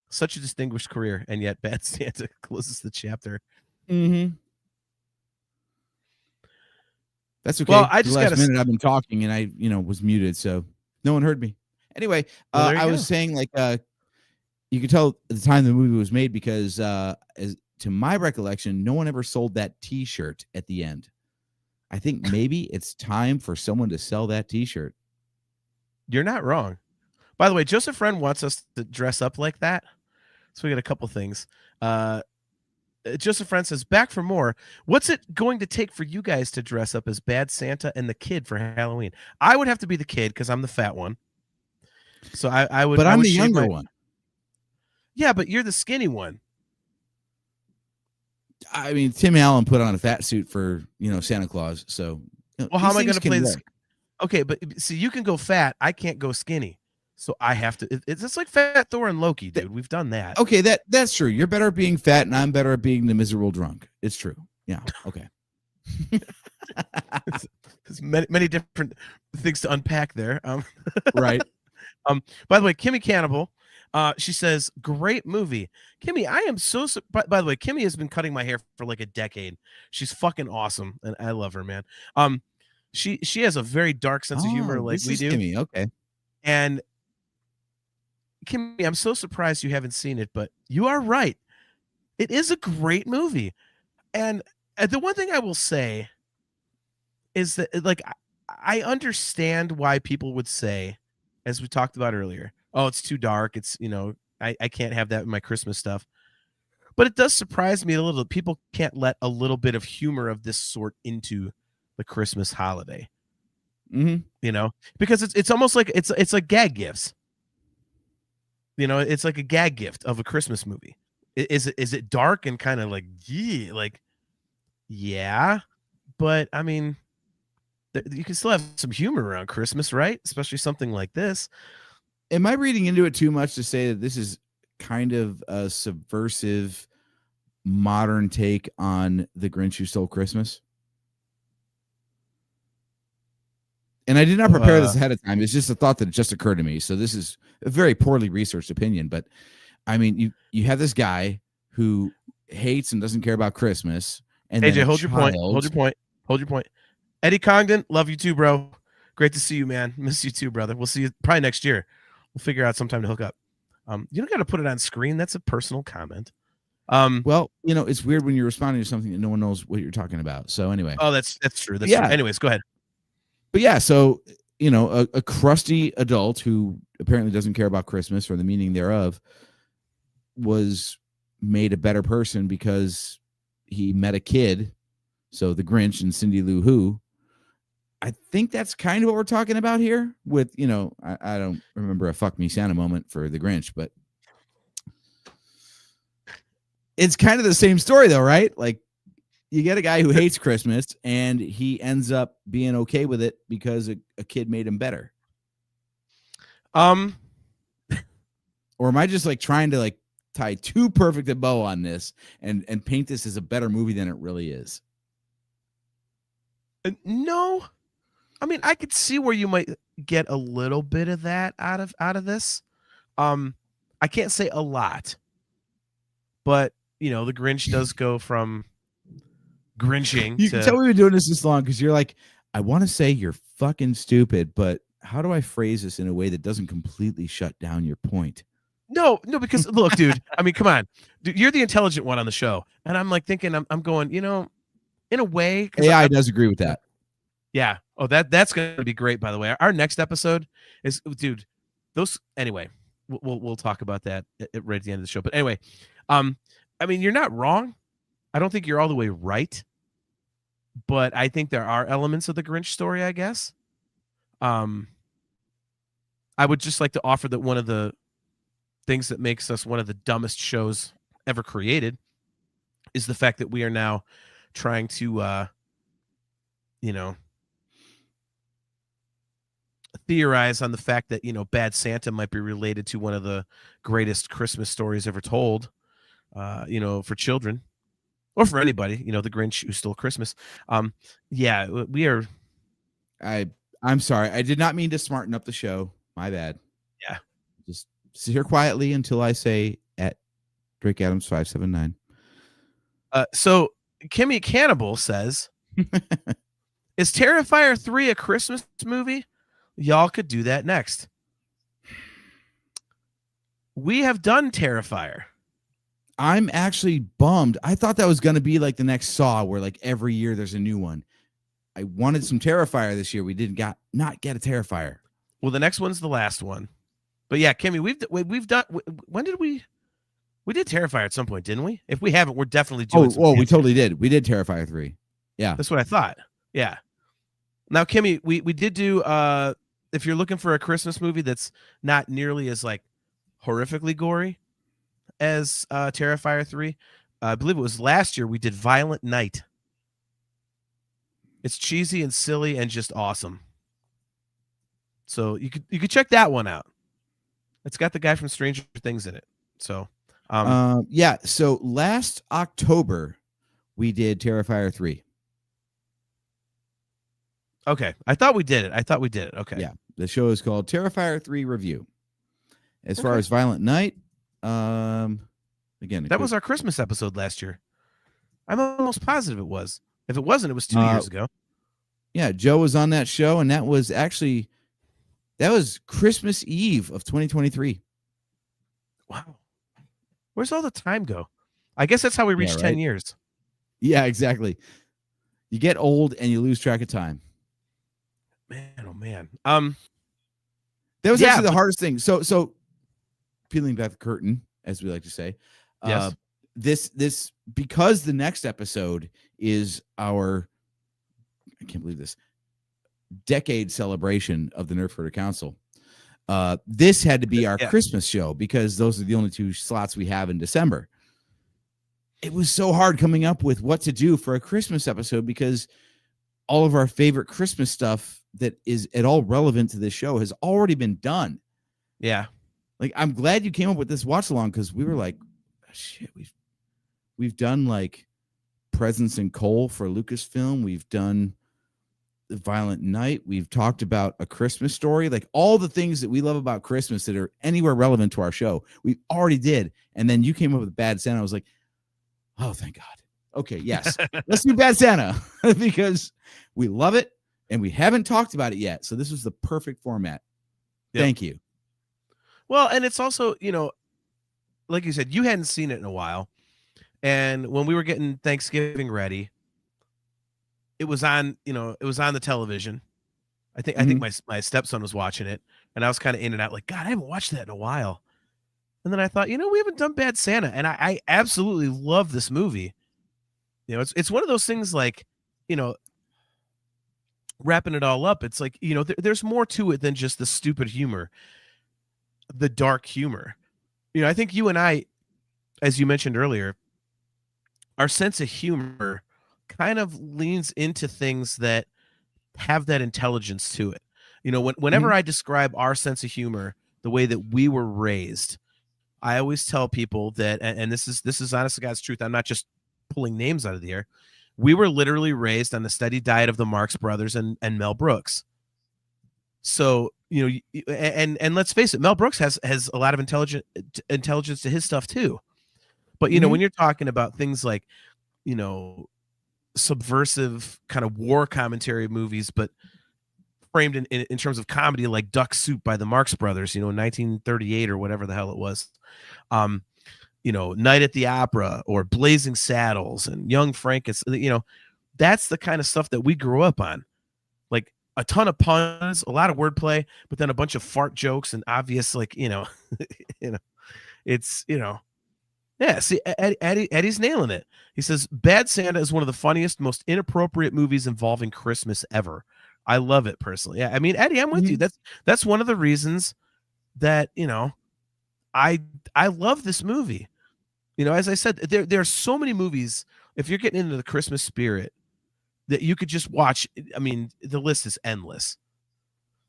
Such a distinguished career, and yet Bad Santa closes the chapter. Mm-hmm. That's okay. Well, I just got minute I've been talking, and I, was muted, so no one heard me. Anyway, Well, there you I go. was saying like you could tell at the time the movie was made because as to my recollection, no one ever sold that T-shirt at the end. I think maybe it's time for someone to sell that T-shirt. You're not wrong. By the way, Joseph Friend wants us to dress up like that. So we got a couple things. Joseph Friend says, back for more. What's it going to take for you guys to dress up as Bad Santa and the kid for Halloween? I would have to be the kid because I'm the fat one. So I would. But I'm would the shave younger my- one. Yeah, but you're the skinny one. I mean, Tim Allen put on a fat suit for Santa Claus. So Well, how am I going to play this? Okay, but see, you can go fat. I can't go skinny. So I have to. It's just like Fat Thor and Loki, dude. We've done that. Okay, that's true. You're better at being fat, and I'm better at being the miserable drunk. It's true. Yeah. Okay. There's many different things to unpack there. Right. By the way, Kimmy Cannibal, she says, great movie. Kimmy, I am so by the way, Kimmy has been cutting my hair for like a decade. She's fucking awesome, and I love her, man. She has a very dark sense of humor like we do. Kimmy. Okay. And Kimmy, I'm so surprised you haven't seen it, but you are right. It is a great movie. And the one thing I will say is that, like, I understand why people would say, as we talked about earlier, oh, it's too dark. It's, I can't have that in my Christmas stuff. But it does surprise me a little that people can't let a little bit of humor of this sort into the Christmas holiday. Mm-hmm. Because it's almost like it's like gag gifts. It's like a gag gift of a Christmas movie. Is it dark and kind of like, yeah, but I mean, you can still have some humor around Christmas, right? Especially something like this. Am I reading into it too much to say that this is kind of a subversive modern take on The Grinch Who Stole Christmas? And I did not prepare this ahead of time. It's just a thought that just occurred to me. So this is a very poorly researched opinion. But I mean, you have this guy who hates and doesn't care about Christmas. And AJ, hold your point. Hold your point. Eddie Congdon, love you too, bro. Great to see you, man. Miss you too, brother. We'll see you probably next year. We'll figure out sometime to hook up. You don't got to put it on screen. That's a personal comment. Well, it's weird when you're responding to something that no one knows what you're talking about. So anyway. Oh, that's true. That's true. Anyways, go ahead. But yeah, so a crusty adult who apparently doesn't care about Christmas or the meaning thereof was made a better person because he met a kid. So the Grinch and Cindy Lou Who. I think that's kind of what we're talking about here with, I don't remember a fuck me Santa moment for the Grinch, but it's kind of the same story though, right? Like, you get a guy who hates Christmas and he ends up being okay with it because a kid made him better. Or am I just like trying to like tie too perfect a bow on this and paint this as a better movie than it really is? No. I mean, I could see where you might get a little bit of that out of this. I can't say a lot, but the Grinch does go from Grinching. You can tell we've been doing this long because you're like, I want to say you're fucking stupid, but how do I phrase this in a way that doesn't completely shut down your point? No, because look, dude, I mean, come on, dude, you're the intelligent one on the show. And I'm like thinking, I'm going, in a way. AI does agree with that. Yeah. Oh, that's going to be great, by the way. Our next episode is, dude, anyway, we'll talk about that right at the end of the show. But anyway, I mean, you're not wrong. I don't think you're all the way right, but I think there are elements of the Grinch story, I guess. I would just like to offer that one of the things that makes us one of the dumbest shows ever created is the fact that we are now trying to, theorize on the fact that, Bad Santa might be related to one of the greatest Christmas stories ever told, for children. Or for anybody, the Grinch Who Stole Christmas. Yeah, we are. I'm sorry. I did not mean to smarten up the show. My bad. Yeah. Just sit here quietly until I say at Drake Adams 579. So Kimmy Cannibal says, is Terrifier 3 a Christmas movie? Y'all could do that next. We have done Terrifier. I'm actually bummed. I thought that was going to be like the next Saw, where like every year there's a new one. I wanted some Terrifier this year. We didn't not get a Terrifier. Well, the next one's the last one. But yeah, Kimmy, we've done. When did we did Terrifier at some point, didn't we? If we haven't, we're definitely doing. We totally did. We did Terrifier 3. Yeah, that's what I thought. Yeah. Now, Kimmy, we did do. If you're looking for a Christmas movie that's not nearly as like horrifically gory as Terrifier 3, I believe it was last year, we did Violent Night. It's cheesy and silly and just awesome. So you could check that one out. It's got the guy from Stranger Things in it. So yeah. So last October we did Terrifier 3. Okay. I thought we did it. Okay. Yeah. The show is called Terrifier 3 Review. As far as Violent Night, again, that was our Christmas episode last year. I'm almost positive it was. If it wasn't, it was 2 years ago. Yeah, Joe was on that show, and that was Christmas Eve of 2023. Wow. Where's all the time go? I guess that's how we reached 10 years. Yeah, exactly. You get old and you lose track of time. Man, oh man. That was actually the hardest thing. So peeling back the curtain, as we like to say. Yes. This because the next episode is our, I can't believe this, decade celebration of the Nerfherder Council. This had to be our Christmas show because those are the only 2 slots we have in December. It was so hard coming up with what to do for a Christmas episode because all of our favorite Christmas stuff that is at all relevant to this show has already been done. Yeah. Like, I'm glad you came up with this watch along because we were like, shit, we've done like Presents and Coal for Lucasfilm. We've done The Violent Night. We've talked about A Christmas Story, like all the things that we love about Christmas that are anywhere relevant to our show. We already did. And then you came up with Bad Santa. I was like, oh, thank God. Okay, yes. Let's do Bad Santa because we love it and we haven't talked about it yet. So this was the perfect format. Yep. Thank you. Well, and it's also, like you said, you hadn't seen it in a while. And when we were getting Thanksgiving ready, it was on, it was on the television. I think my stepson was watching it, and I was kind of in and out, like, God, I haven't watched that in a while. And then I thought, we haven't done Bad Santa, and I absolutely love this movie. It's one of those things like, wrapping it all up. It's like, there's more to it than just the stupid humor, the dark humor. I think you and I, as you mentioned earlier, our sense of humor kind of leans into things that have that intelligence to it. Whenever I describe our sense of humor, the way that we were raised, I always tell people that, and this is honest to God's truth, I'm not just pulling names out of the air. We were literally raised on the steady diet of the Marx Brothers and Mel Brooks. So, and let's face it, Mel Brooks has a lot of intelligence to his stuff too. But, when you're talking about things like, subversive kind of war commentary movies, but framed in terms of comedy, like Duck Soup by the Marx Brothers, in 1938 or whatever the hell it was. Night at the Opera or Blazing Saddles and Young Frankenstein, that's the kind of stuff that we grew up on. Like a ton of puns, a lot of wordplay, but then a bunch of fart jokes and obvious, like, it's, yeah, see, Eddie's nailing it. He says, Bad Santa is one of the funniest, most inappropriate movies involving Christmas ever. I love it personally. Yeah, I mean, Eddie, I'm with you. That's one of the reasons that, I love this movie. As I said, there are so many movies, if you're getting into the Christmas spirit, that you could just watch. I mean, the list is endless.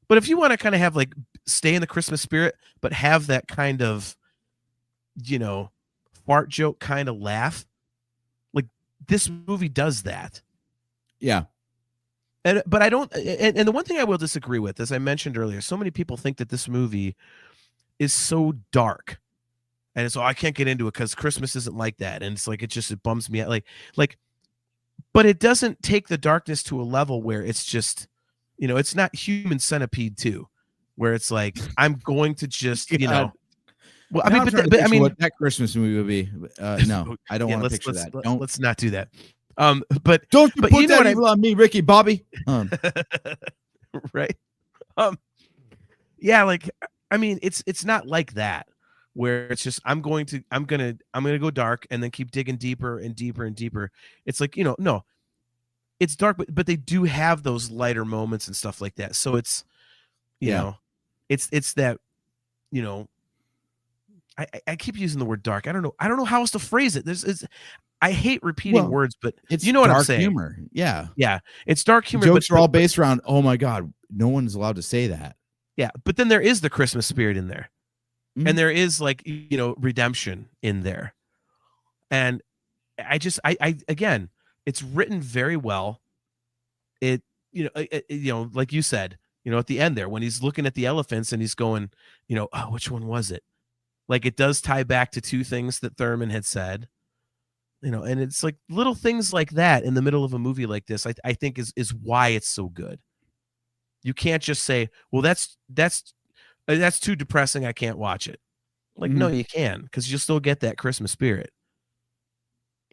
But if you want to kind of have like stay in the Christmas spirit, but have that kind of, fart joke kind of laugh, like this movie does that. Yeah. But I don't, and the one thing I will disagree with, as I mentioned earlier, so many people think that this movie is so dark, and so I can't get into it because Christmas isn't like that, and it's like it bums me out, like, but it doesn't take the darkness to a level where it's just, it's not Human Centipede 2, where it's like I'm going to just, Well, I Now mean, I'm but, trying to but I picture mean, what that Christmas movie would be. No, I don't yeah, want to picture that. Don't let's not do that. But don't you but put you know that what evil on me, Ricky Bobby. right? Yeah, like I mean, it's not like that where it's just I'm gonna go dark and then keep digging deeper and deeper and deeper. It's like, no, it's dark, but they do have those lighter moments and stuff like that. So it's, you Yeah. know, it's that, I keep using the word dark. I don't know how else to phrase it. I hate repeating Well, words, but it's you know what I'm dark saying. humor. Yeah. Yeah, it's dark The humor. jokes but, are all but based around, oh my God, no one's allowed to say that. yeah, but then there is the Christmas spirit in there, Mhm. and there is like redemption in there, and I again, it's written very well. It like you said, at the end there when he's looking at the elephants and he's going, oh, which one was it? Like it does tie back to two things that Thurman had said. And it's like little things like that in the middle of a movie like this, I think is why it's so good. You can't just say, well, that's too depressing, I can't watch it. Like, no, you can, because you'll still get that Christmas spirit.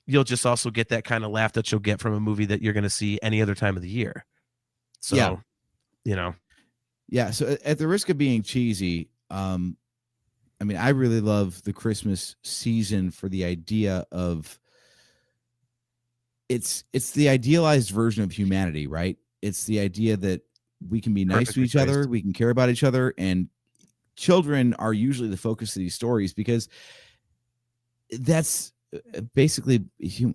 You'll just also get that kind of laugh that you'll get from a movie that you're going to see any other time of the year. So, Yeah. Yeah. So at the risk of being cheesy, I mean, I really love the Christmas season for the idea of it's the idealized version of humanity, right? It's the idea that we can be nice to each other, we can care about each other, and children are usually the focus of these stories because that's basically,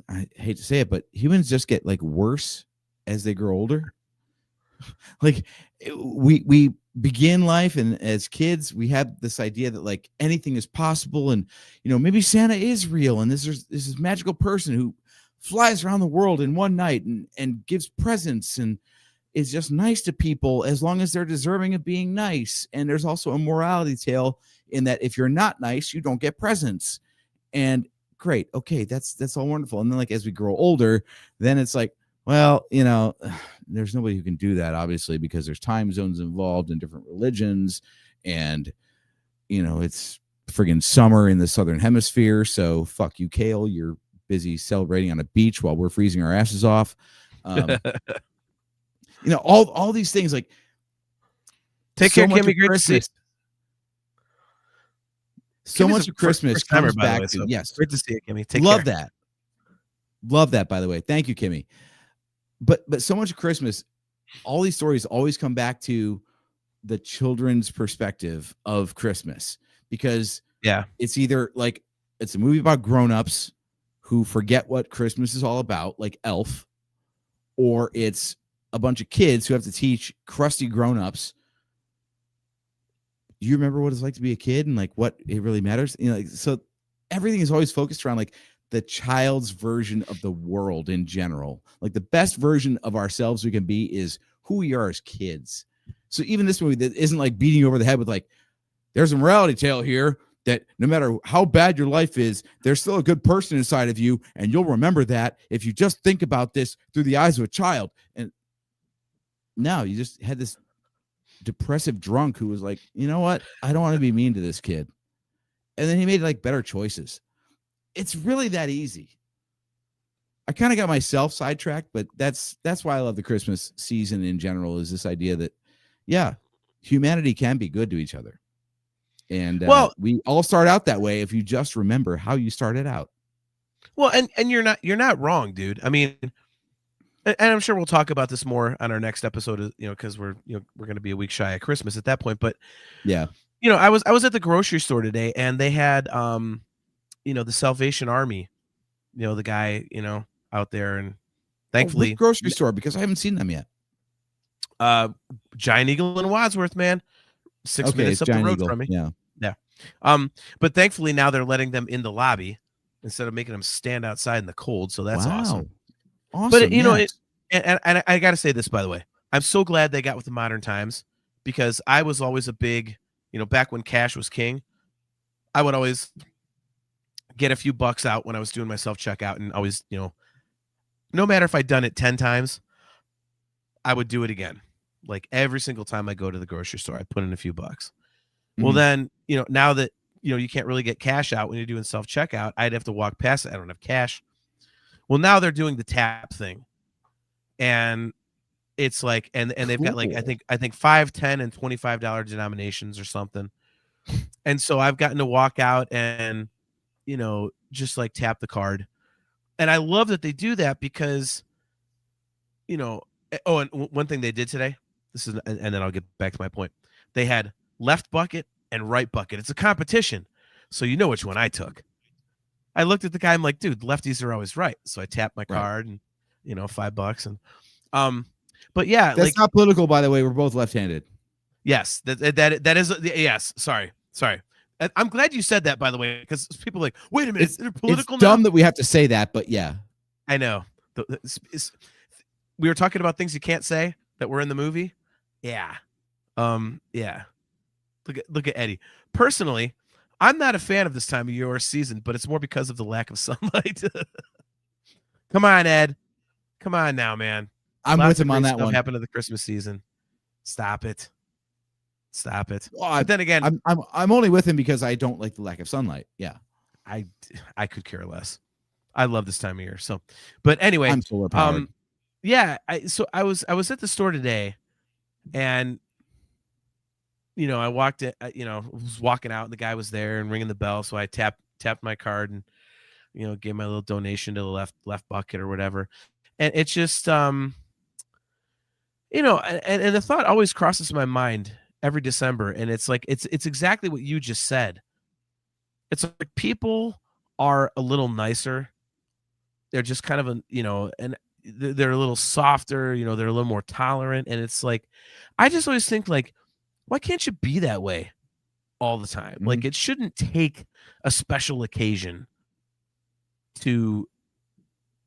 I hate to say it, but humans just get like worse as they grow older. Like we begin life, and as kids we have this idea that like anything is possible, and maybe Santa is real, and this is this magical person who flies around the world in one night and gives presents and is just nice to people as long as they're deserving of being nice. And there's also a morality tale in that if you're not nice, you don't get presents. And great, okay, that's all wonderful. And then like as we grow older, then it's like, well, there's nobody who can do that, obviously, because there's time zones involved in different religions, and it's friggin' summer in the southern hemisphere, so fuck you, Kale, you're busy celebrating on a beach while we're freezing our asses off. All these things, like, take care, Kimmy. Great to see you. So much of Christmas comes back to, yes. Great to see you, Kimmy. Take Love care. that. Love that, by the way. Thank you, Kimmy. But so much of Christmas, all these stories always come back to the children's perspective of Christmas, because it's either like it's a movie about grown-ups who forget what Christmas is all about, like Elf, or it's a bunch of kids who have to teach crusty grown-ups, do you remember what it's like to be a kid and like what it really matters? So everything is always focused around like the child's version of the world in general. Like the best version of ourselves we can be is who we are as kids. So even this movie that isn't like beating you over the head with like, there's a morality tale here that no matter how bad your life is, there's still a good person inside of you, and you'll remember that if you just think about this through the eyes of a child. And now you just had this depressive drunk who was like, you know what? I don't want to be mean to this kid. And then he made like better choices. It's really that easy. I kind of got myself sidetracked, but that's why I love the Christmas season in general, is this idea that, yeah, humanity can be good to each other. And we all start out that way if you just remember how you started out. Well, and you're not wrong, dude. I mean, and I'm sure we'll talk about this more on our next episode, because we're going to be a week shy of Christmas at that point. But yeah, I was at the grocery store today, and they had the Salvation Army, the guy out there, and thankfully grocery store, because I haven't seen them yet. Giant Eagle in Wadsworth, man. 6 minutes up the road from me. Yeah. But thankfully now they're letting them in the lobby instead of making them stand outside in the cold. So that's awesome. But and I got to say this, by the way, I'm so glad they got with the modern times, because I was always a big, back when cash was king, I would always get a few bucks out when I was doing my self-checkout, and always, no matter if I'd done it 10 times, I would do it again. Like every single time I go to the grocery store, I put in a few bucks. Mm-hmm. Well, then, now that you can't really get cash out when you're doing self-checkout. I'd have to walk past it. I don't have cash. Well, now they're doing the tap thing. And it's like, and they've got like, I Cool. think $5, $10, and $25 denominations or something. And so I've gotten to walk out and, just like tap the card. And I love that they do that because, oh, and one thing they did today, and then I'll get back to my point. They had left bucket and right bucket. It's a competition. So you know which one I took. I looked at the guy. I'm like, dude, lefties are always right. So I tapped my card and, $5. And, but yeah, That's not political, by the way. We're both left-handed. Yes, that is yes. Sorry. I'm glad you said that, by the way, because people are like, wait a minute, is it political? It's dumb that we have to say that, but yeah, I know. We were talking about things you can't say that were in the movie. Yeah, yeah. Look at Eddie. Personally, I'm not a fan of this time of year or season, but it's more because of the lack of sunlight. Come on, Ed. Come on now, man. I'm with him on that one. Happened to the Christmas season. Stop it. Well, but then again, I'm only with him because I don't like the lack of sunlight. Yeah, I could care less. I love this time of year. So, but anyway, I'm solar powered. Yeah. I was at the store today, and I walked it. Was walking out, and the guy was there and ringing the bell. So I tapped my card and gave my little donation to the left bucket or whatever. And it's just and the thought always crosses my mind every December, and it's like it's exactly what you just said. It's like people are a little nicer. They're just kind of and they're a little softer, they're a little more tolerant, and it's like I just always think like, why can't you be that way all the time? Mm-hmm. Like it shouldn't take a special occasion to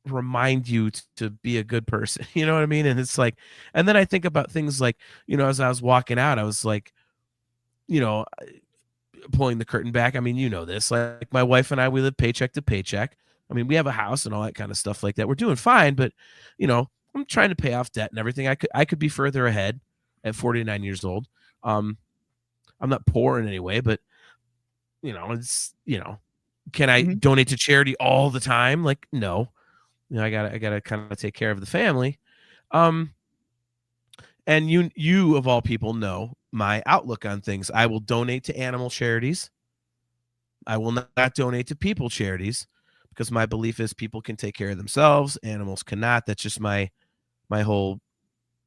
remind you to be a good person. You know what I mean? And it's like, and then I think about things like, as I was walking out, I was like, pulling the curtain back. I mean, this, like my wife and I, we live paycheck to paycheck. I mean, we have a house and all that kind of stuff like that. We're doing fine, but I'm trying to pay off debt and everything. I could be further ahead at 49 years old. I'm not poor in any way, but it's, can I donate to charity all the time? Like, no. I gotta kind of take care of the family. And you of all people know my outlook on things. I will donate to animal charities. I will not donate to people charities because my belief is people can take care of themselves. Animals cannot. That's just my whole,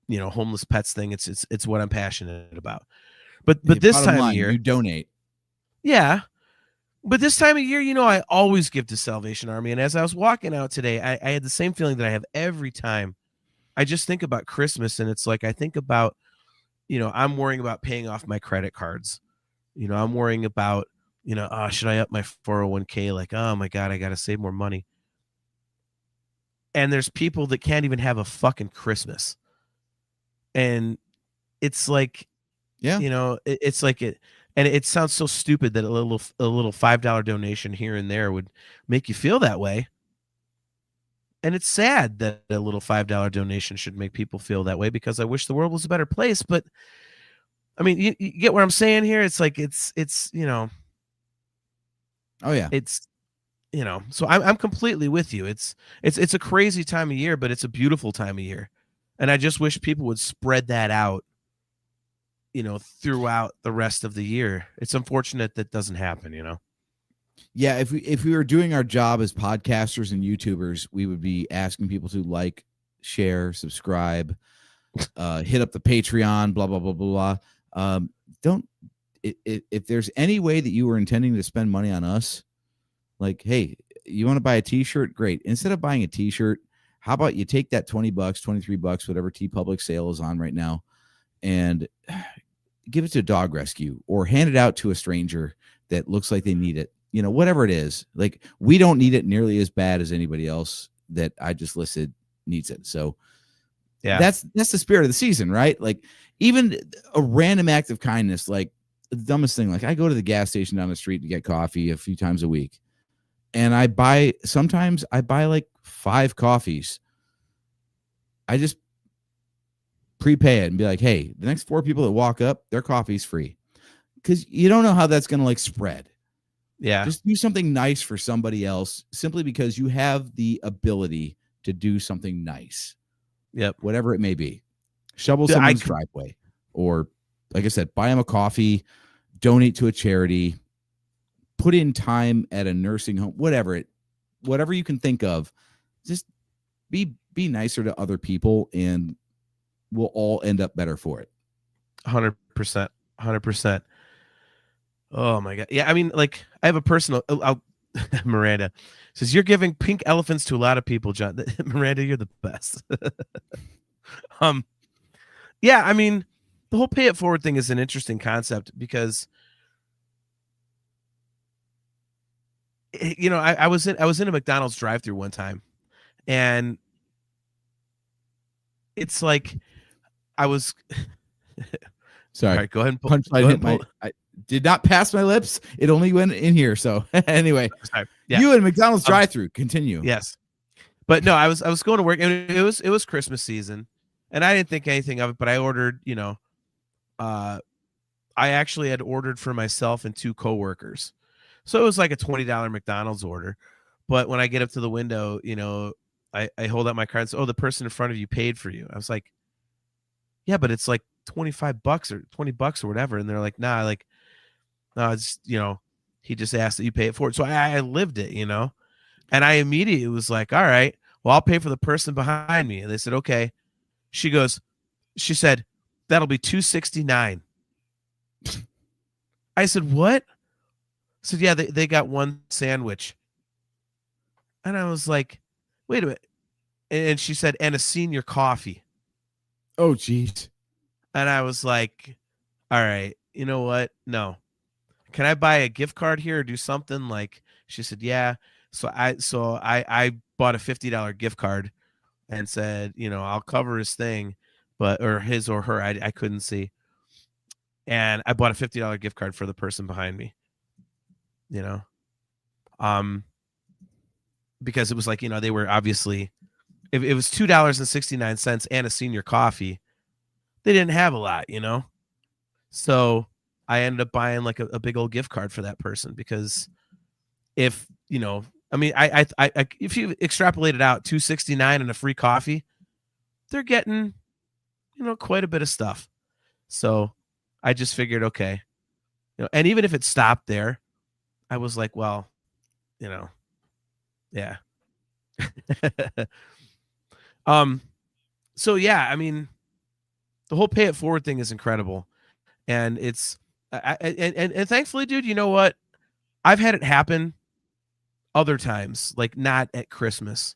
homeless pets thing. It's what I'm passionate about. But this time of year, you donate. Yeah. But this time of year, I always give to Salvation Army. And as I was walking out today, I had the same feeling that I have every time. I just think about Christmas, and it's like I think about, I'm worrying about paying off my credit cards. I'm worrying about, should I up my 401k? Like, oh my God, I got to save more money. And there's people that can't even have a fucking Christmas. And it's like, yeah, it's like it. And it sounds so stupid that a little $5 donation here and there would make you feel that way. And it's sad that a little $5 donation should make people feel that way because I wish the world was a better place. But I mean, you get what I'm saying here? It's like, it's oh yeah. It's, so I'm completely with you. It's a crazy time of year, but it's a beautiful time of year. And I just wish people would spread that out, throughout the rest of the year. It's unfortunate that doesn't happen, Yeah, if we were doing our job as podcasters and YouTubers, we would be asking people to like, share, subscribe, hit up the Patreon, blah blah blah blah blah. If there's any way that you were intending to spend money on us, like, hey, you want to buy a T-shirt? Great. Instead of buying a T-shirt, how about you take that $20, $23, whatever TeePublic sale is on right now, and give it to a dog rescue or hand it out to a stranger that looks like they need it. Whatever it is. Like, we don't need it nearly as bad as anybody else that I just listed needs it. So yeah, that's the spirit of the season, right? Like, even a random act of kindness, like the dumbest thing, like I go to the gas station down the street to get coffee a few times a week, and sometimes I buy like 5 coffees. I just prepay it and be like, hey, the next 4 people that walk up, their coffee's free. Because you don't know how that's going to like spread. Yeah. Just do something nice for somebody else simply because you have the ability to do something nice. Yep. Whatever it may be. Shovel Dude, someone's driveway, or like I said, buy them a coffee, donate to a charity, put in time at a nursing home, whatever you can think of. Just be nicer to other people, and we'll all end up better for it. 100%. 100%. Oh my God. Yeah. I mean, like, I have a personal, Miranda says, you're giving pink elephants to a lot of people, John. Miranda, you're the best. Yeah, I mean, the whole pay it forward thing is an interesting concept because, you know, I was in a McDonald's drive-thru one time, and it's like I was. Sorry. All right, go ahead and Punchline hit my. I did not pass my lips. It only went in here. So anyway, sorry. Yeah. You and McDonald's drive-thru. Continue. Yes, but no, I was going to work, and it was Christmas season, and I didn't think anything of it. But I ordered, you know, I actually had ordered for myself and 2 coworkers, so it was like a $20 McDonald's order. But when I get up to the window, you know, I hold out my card and say, "Oh, the person in front of you paid for you." I was like, "Yeah, but it's like $25 or $20 or whatever," and they're like, "Nah, like, no, it's, you know, he just asked that you pay it forward." So I lived it, you know, and I immediately was like, "All right, well, I'll pay for the person behind me." And they said, "Okay." She said, "That'll be $2.69." I said, "What?" I said, "Yeah, they got 1 sandwich." And I was like, "Wait a minute." And she said, "And a senior coffee." Oh, geez. And I was like, "All right, you know what? No. Can I buy a gift card here or do something?" Like, she said, "Yeah." So I bought a $50 gift card and said, you know, I'll cover his thing, or his or her, I couldn't see. And I bought a $50 gift card for the person behind me, you know, because it was like, you know, they were obviously, if it was $2.69 and a senior coffee, they didn't have a lot, you know? So I ended up buying like a big old gift card for that person, because if, you know, I mean, I if you extrapolate it out, $2.69 and a free coffee, they're getting, you know, quite a bit of stuff. So I just figured, okay, you know, and even if it stopped there, I was like, well, you know, yeah. So yeah, I mean, the whole pay it forward thing is incredible, and it's, and thankfully, dude, you know what? I've had it happen other times, like not at Christmas,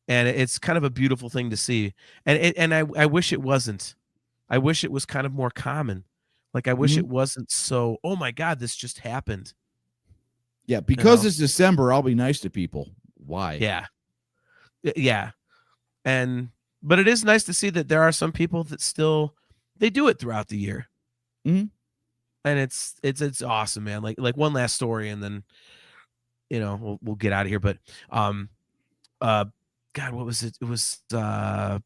and it's kind of a beautiful thing to see. And I wish it wasn't. I wish it was kind of more common. Like, I wish it wasn't so, oh my God, this just happened. Yeah, because it's December, I'll be nice to people. Why? Yeah. Yeah. But it is nice to see that there are some people that still, they do it throughout the year. Mm-hmm. And it's awesome, man. Like one last story, and then, you know, we'll get out of here. But God, what was it? It was back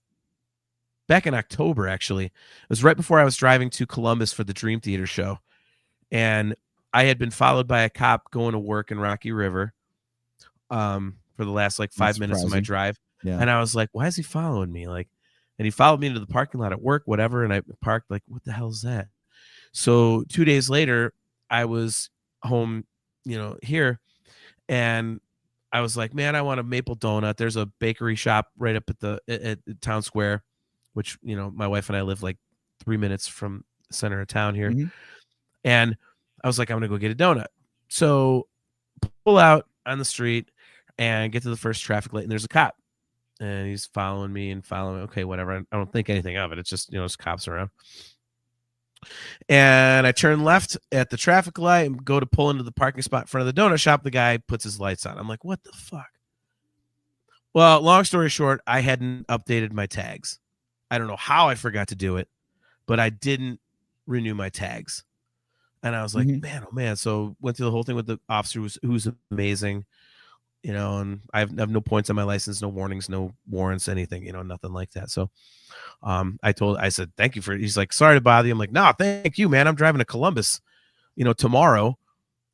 in October, actually. It was right before I was driving to Columbus for the Dream Theater show. And I had been followed by a cop going to work in Rocky River for the last like 5 minutes of my drive. Yeah. And I was like, why is he following me? Like, and he followed me into the parking lot at work, whatever. And I parked, like, what the hell is that? So 2 days later, I was home, you know, here, and I was like, man, I want a maple donut. There's a bakery shop right up at Town Square, which, you know, my wife and I live like 3 minutes from the center of town here. Mm-hmm. And I was like, I'm going to go get a donut. So pull out on the street and get to the first traffic light, and there's a cop, and he's following me. Okay, whatever. I don't think anything of it. It's just, you know, there's cops around. And I turn left at the traffic light and go to pull into the parking spot in front of the donut shop. The guy puts his lights on. I'm like, what the fuck? Well, long story short, I hadn't updated my tags. I don't know how I forgot to do it, but I didn't renew my tags. And I was like, man, oh man. So went through the whole thing with the officer, who's amazing, you know, and I have no points on my license, no warnings, no warrants, anything, you know, nothing like that. So I said, thank you for it. He's like, sorry to bother you. I'm like, no, thank you, man. I'm driving to Columbus, you know, tomorrow.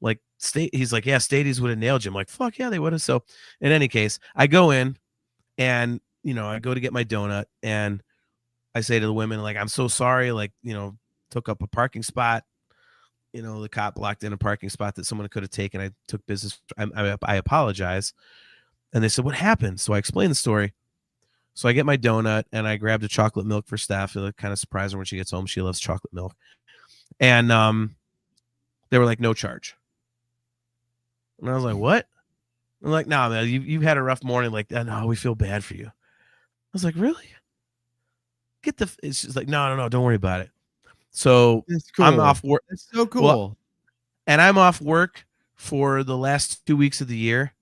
Like he's like, yeah, Stadies would have nailed you. I'm like, fuck yeah, they would have. So in any case, I go in and I go to get my donut and I say to the women, like, I'm so sorry, like, took up a parking spot. The cop blocked in a parking spot that someone could have taken. I took business. I apologize. And they said, what happened? So I explained the story. So I get my donut and I grabbed a chocolate milk for Steph. To kind of surprise her when she gets home. She loves chocolate milk. And they were like, no charge. And I was like, what? I'm like, no, man, you've had a rough morning. Like, no, we feel bad for you. I was like, really? It's just like, no, don't worry about it. So cool. I'm off work. It's so cool. Well, and I'm off work for the last 2 weeks of the year.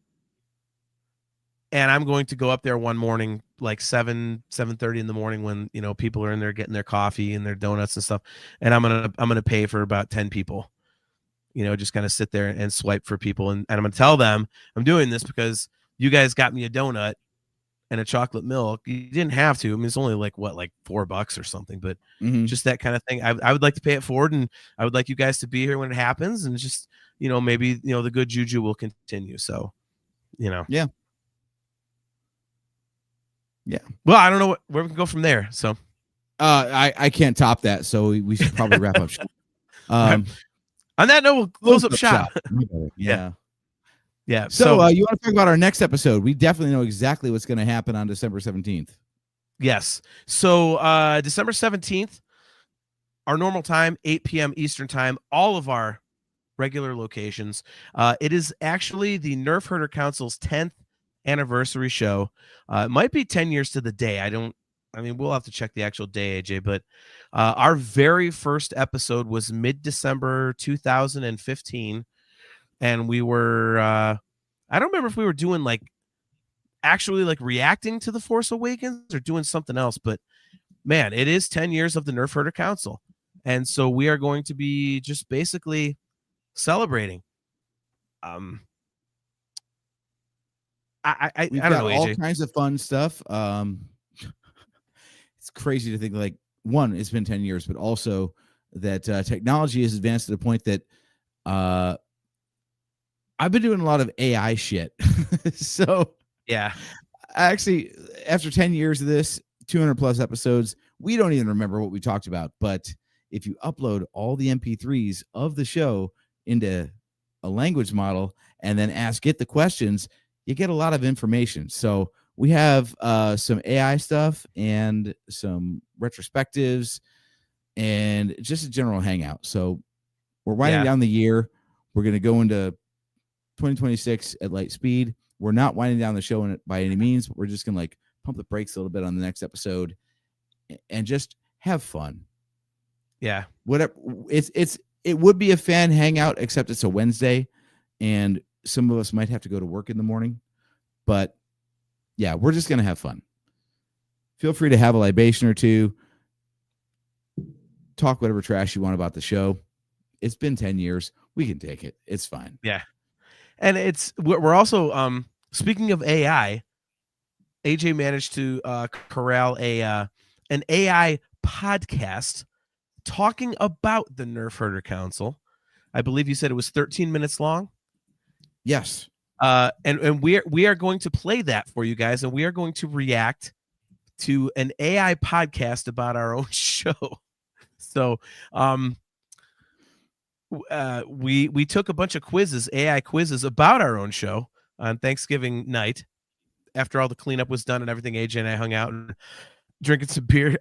And I'm going to go up there one morning, like 7:30 in the morning when, people are in there getting their coffee and their donuts and stuff. And I'm going to pay for about 10 people, just kind of sit there and swipe for people. And I'm going to tell them I'm doing this because you guys got me a donut and a chocolate milk. You didn't have to. I mean, it's only like $4 or something, but just that kind of thing. I would like to pay it forward, and I would like you guys to be here when it happens, and just, maybe, the good juju will continue. So, Yeah. Yeah. Well, I don't know where we can go from there. So, I can't top that. So we should probably wrap up. On that note, we'll close up shop. Yeah. Yeah. So you want to talk about our next episode? We definitely know exactly what's going to happen on December 17th. Yes. So December 17th, our normal time, 8 p.m. Eastern time, all of our regular locations. It is actually the Nerfherder Council's 10th anniversary show. It might be 10 years to the day. We'll have to check the actual day, AJ, but our very first episode was mid-December 2015. And we were, I don't remember if we were doing actually reacting to The Force Awakens or doing something else, but man, it is 10 years of the Nerfherder Council. And so we are going to be just basically celebrating. I We've don't got know, all AJ. kinds of fun stuff. It's crazy to think one, it's been 10 years, but also that technology has advanced to the point that I've been doing a lot of AI shit. So yeah, actually, after 10 years of this, 200 plus episodes, we don't even remember what we talked about. But if you upload all the MP3s of the show into a language model and then ask it the questions, you get a lot of information. So we have some AI stuff and some retrospectives and just a general hangout. So we're winding down the year. We're going to go into 2026 at light speed. We're not winding down the show by any means, but we're just going to pump the brakes a little bit on the next episode and just have fun. Yeah. Whatever. It would be a fan hangout, except it's a Wednesday and some of us might have to go to work in the morning, but yeah, we're just going to have fun. Feel free to have a libation or two. Talk whatever trash you want about the show. It's been 10 years. We can take it. It's fine. Yeah. And we're also, speaking of AI, AJ managed to corral an AI podcast talking about the Nerfherder Council. I believe you said it was 13 minutes long. Yes. And we are going to play that for you guys, and we are going to react to an AI podcast about our own show. So, we took a bunch of quizzes, AI quizzes about our own show on Thanksgiving night. After all the cleanup was done and everything, AJ and I hung out and drinking some beer.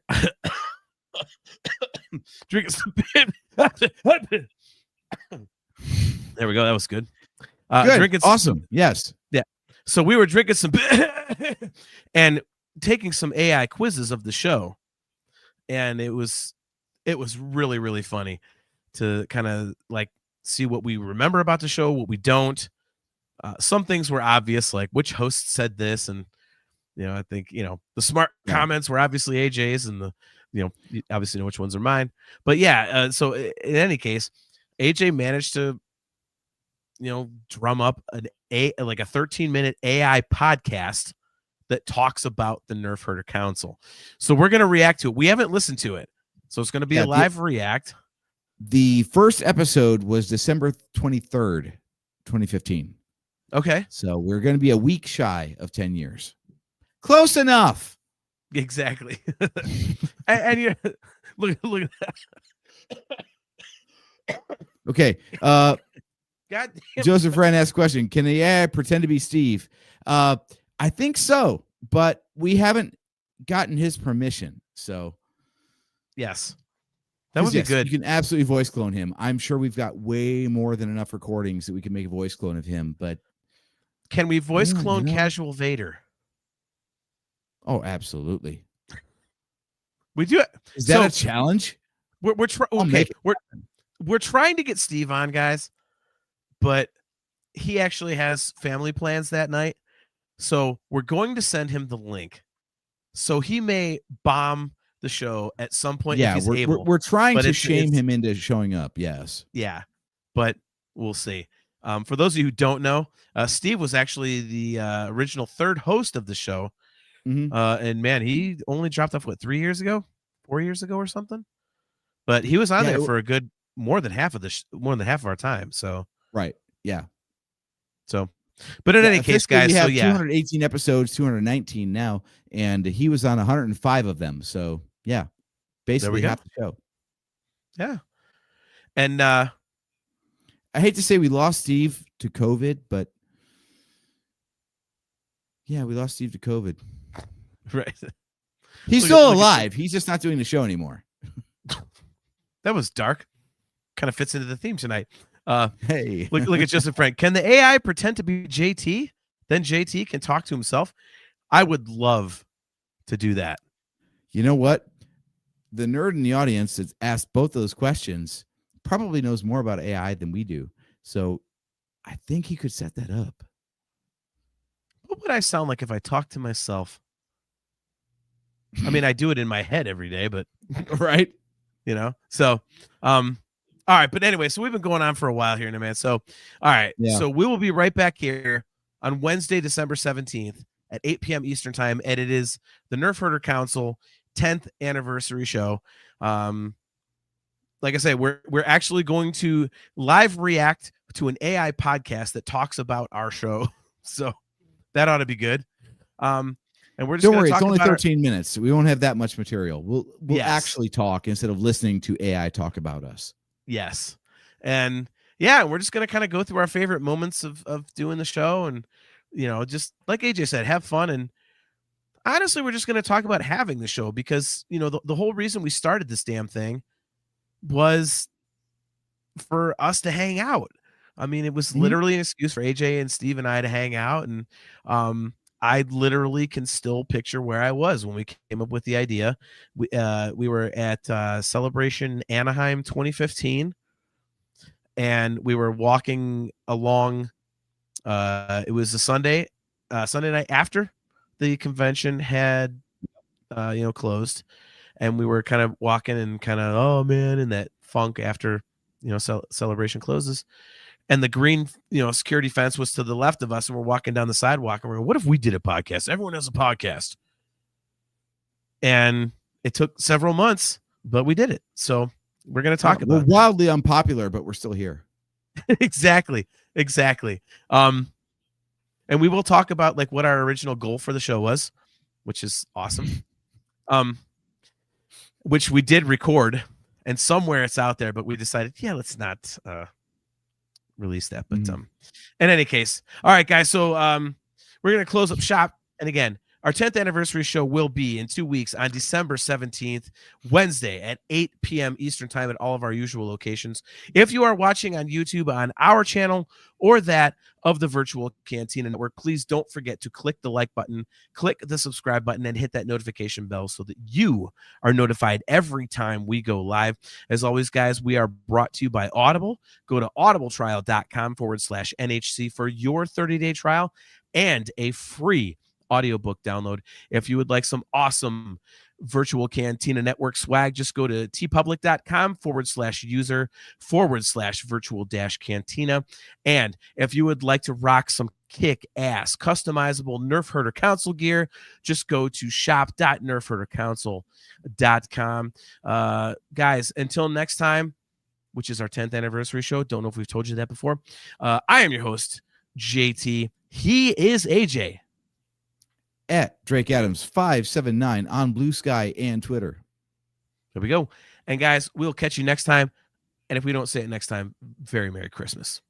Drinking some beer. There we go. That was good. Good. Drinking awesome. Yes. Yeah. So we were drinking some beer and taking some AI quizzes of the show. And it was really, really funny to kind of see what we remember about the show, what we don't. Some things were obvious, like which host said this, and I think the smart comments were obviously AJ's, and you obviously know which ones are mine. But yeah, so in any case, AJ managed to drum up a 13-minute AI podcast that talks about the Nerfherder Council. So we're gonna react to it. We haven't listened to it, so it's gonna be a live react. The first episode was December 23rd, 2015. Okay. So we're going to be a week shy of 10 years. Close enough. Exactly. and you look at that. Okay. God damn. Joseph Rand asked a question. Can the AI pretend to be Steve? I think so, but we haven't gotten his permission. So Yes. That would be good. You can absolutely voice clone him. I'm sure we've got way more than enough recordings that we can make a voice clone of him, but can we voice clone Casual Vader? Oh, absolutely. We do it. Is that a challenge? We're trying to get Steve on, guys, but he actually has family plans that night. So we're going to send him the link. So he may bomb the show at some point. Yeah, if he's able. We're trying to shame him into showing up. Yes. Yeah, but we'll see. For those of you who don't know, Steve was actually the original third host of the show. Mm-hmm. And man, he only dropped off 4 years ago or something. But he was on there for a good more than half of our time. So right, yeah. So, but in any case, guys, we have so 218 episodes, 219 now, and he was on 105 of them. So yeah, basically half the show. Yeah, and I hate to say we lost Steve to COVID, but yeah, we lost Steve to COVID. Right. He's still alive. He's just not doing the show anymore. That was dark. Kind of fits into the theme tonight. Hey, look at Joseph Frank. Can the AI pretend to be JT? Then JT can talk to himself. I would love to do that. You know what? The nerd in the audience that's asked both those questions probably knows more about AI than we do. So I think he could set that up. What would I sound like if I talked to myself? I mean, I do it in my head every day, but right. So, all right. But anyway, so we've been going on for a while here, man. So, all right. Yeah. So we will be right back here on Wednesday, December 17th at 8 p.m. Eastern time. And it is the Nerfherder Council 10th anniversary show. Like I say, we're actually going to live react to an AI podcast that talks about our show. So that ought to be good. And we're just don't worry, it's only 13 minutes. We won't have that much material. We'll actually talk instead of listening to AI talk about us. Yes. And yeah, we're just going to kind of go through our favorite moments of doing the show. And, just like AJ said, have fun. And honestly, we're just going to talk about having the show because, the whole reason we started this damn thing was for us to hang out. I mean, it was literally an excuse for AJ and Steve and I to hang out. And, I literally can still picture where I was when we came up with the idea. We were at Celebration Anaheim 2015, and we were walking along. It was a Sunday night after the convention had, closed, and we were kind of walking and kind of, oh man, in that funk after, Celebration closes. And the green, security fence was to the left of us, and we're walking down the sidewalk, and we're going, what if we did a podcast? Everyone has a podcast. And it took several months, but we did it. So we're going to talk about it. We're wildly unpopular, but we're still here. Exactly. And we will talk about like what our original goal for the show was, which is awesome. Which we did record, and somewhere it's out there, but we decided, let's not release that. But in any case, all right, guys. So we're gonna close up shop, and again, our 10th anniversary show will be in 2 weeks on December 17th, Wednesday at 8 p.m. Eastern time at all of our usual locations. If you are watching on YouTube on our channel or that of the Virtual Cantina Network, please don't forget to click the like button, click the subscribe button, and hit that notification bell so that you are notified every time we go live. As always, guys, we are brought to you by Audible. Go to audibletrial.com/NHC for your 30-day trial and a free audiobook download. If you would like some awesome Virtual Cantina Network swag, just go to tpublic.com/user/virtual-cantina. And if you would like to rock some kick-ass customizable Nerfherder Council gear, just go to shop.nerfherdercouncil.com. Guys, until next time, which is our 10th anniversary show. Don't know if we've told you that before. I am your host, JT. He is AJ. At Drake Adams 579 on Blue Sky and Twitter. There we go. And guys, we'll catch you next time. And if we don't say it next time, very Merry Christmas.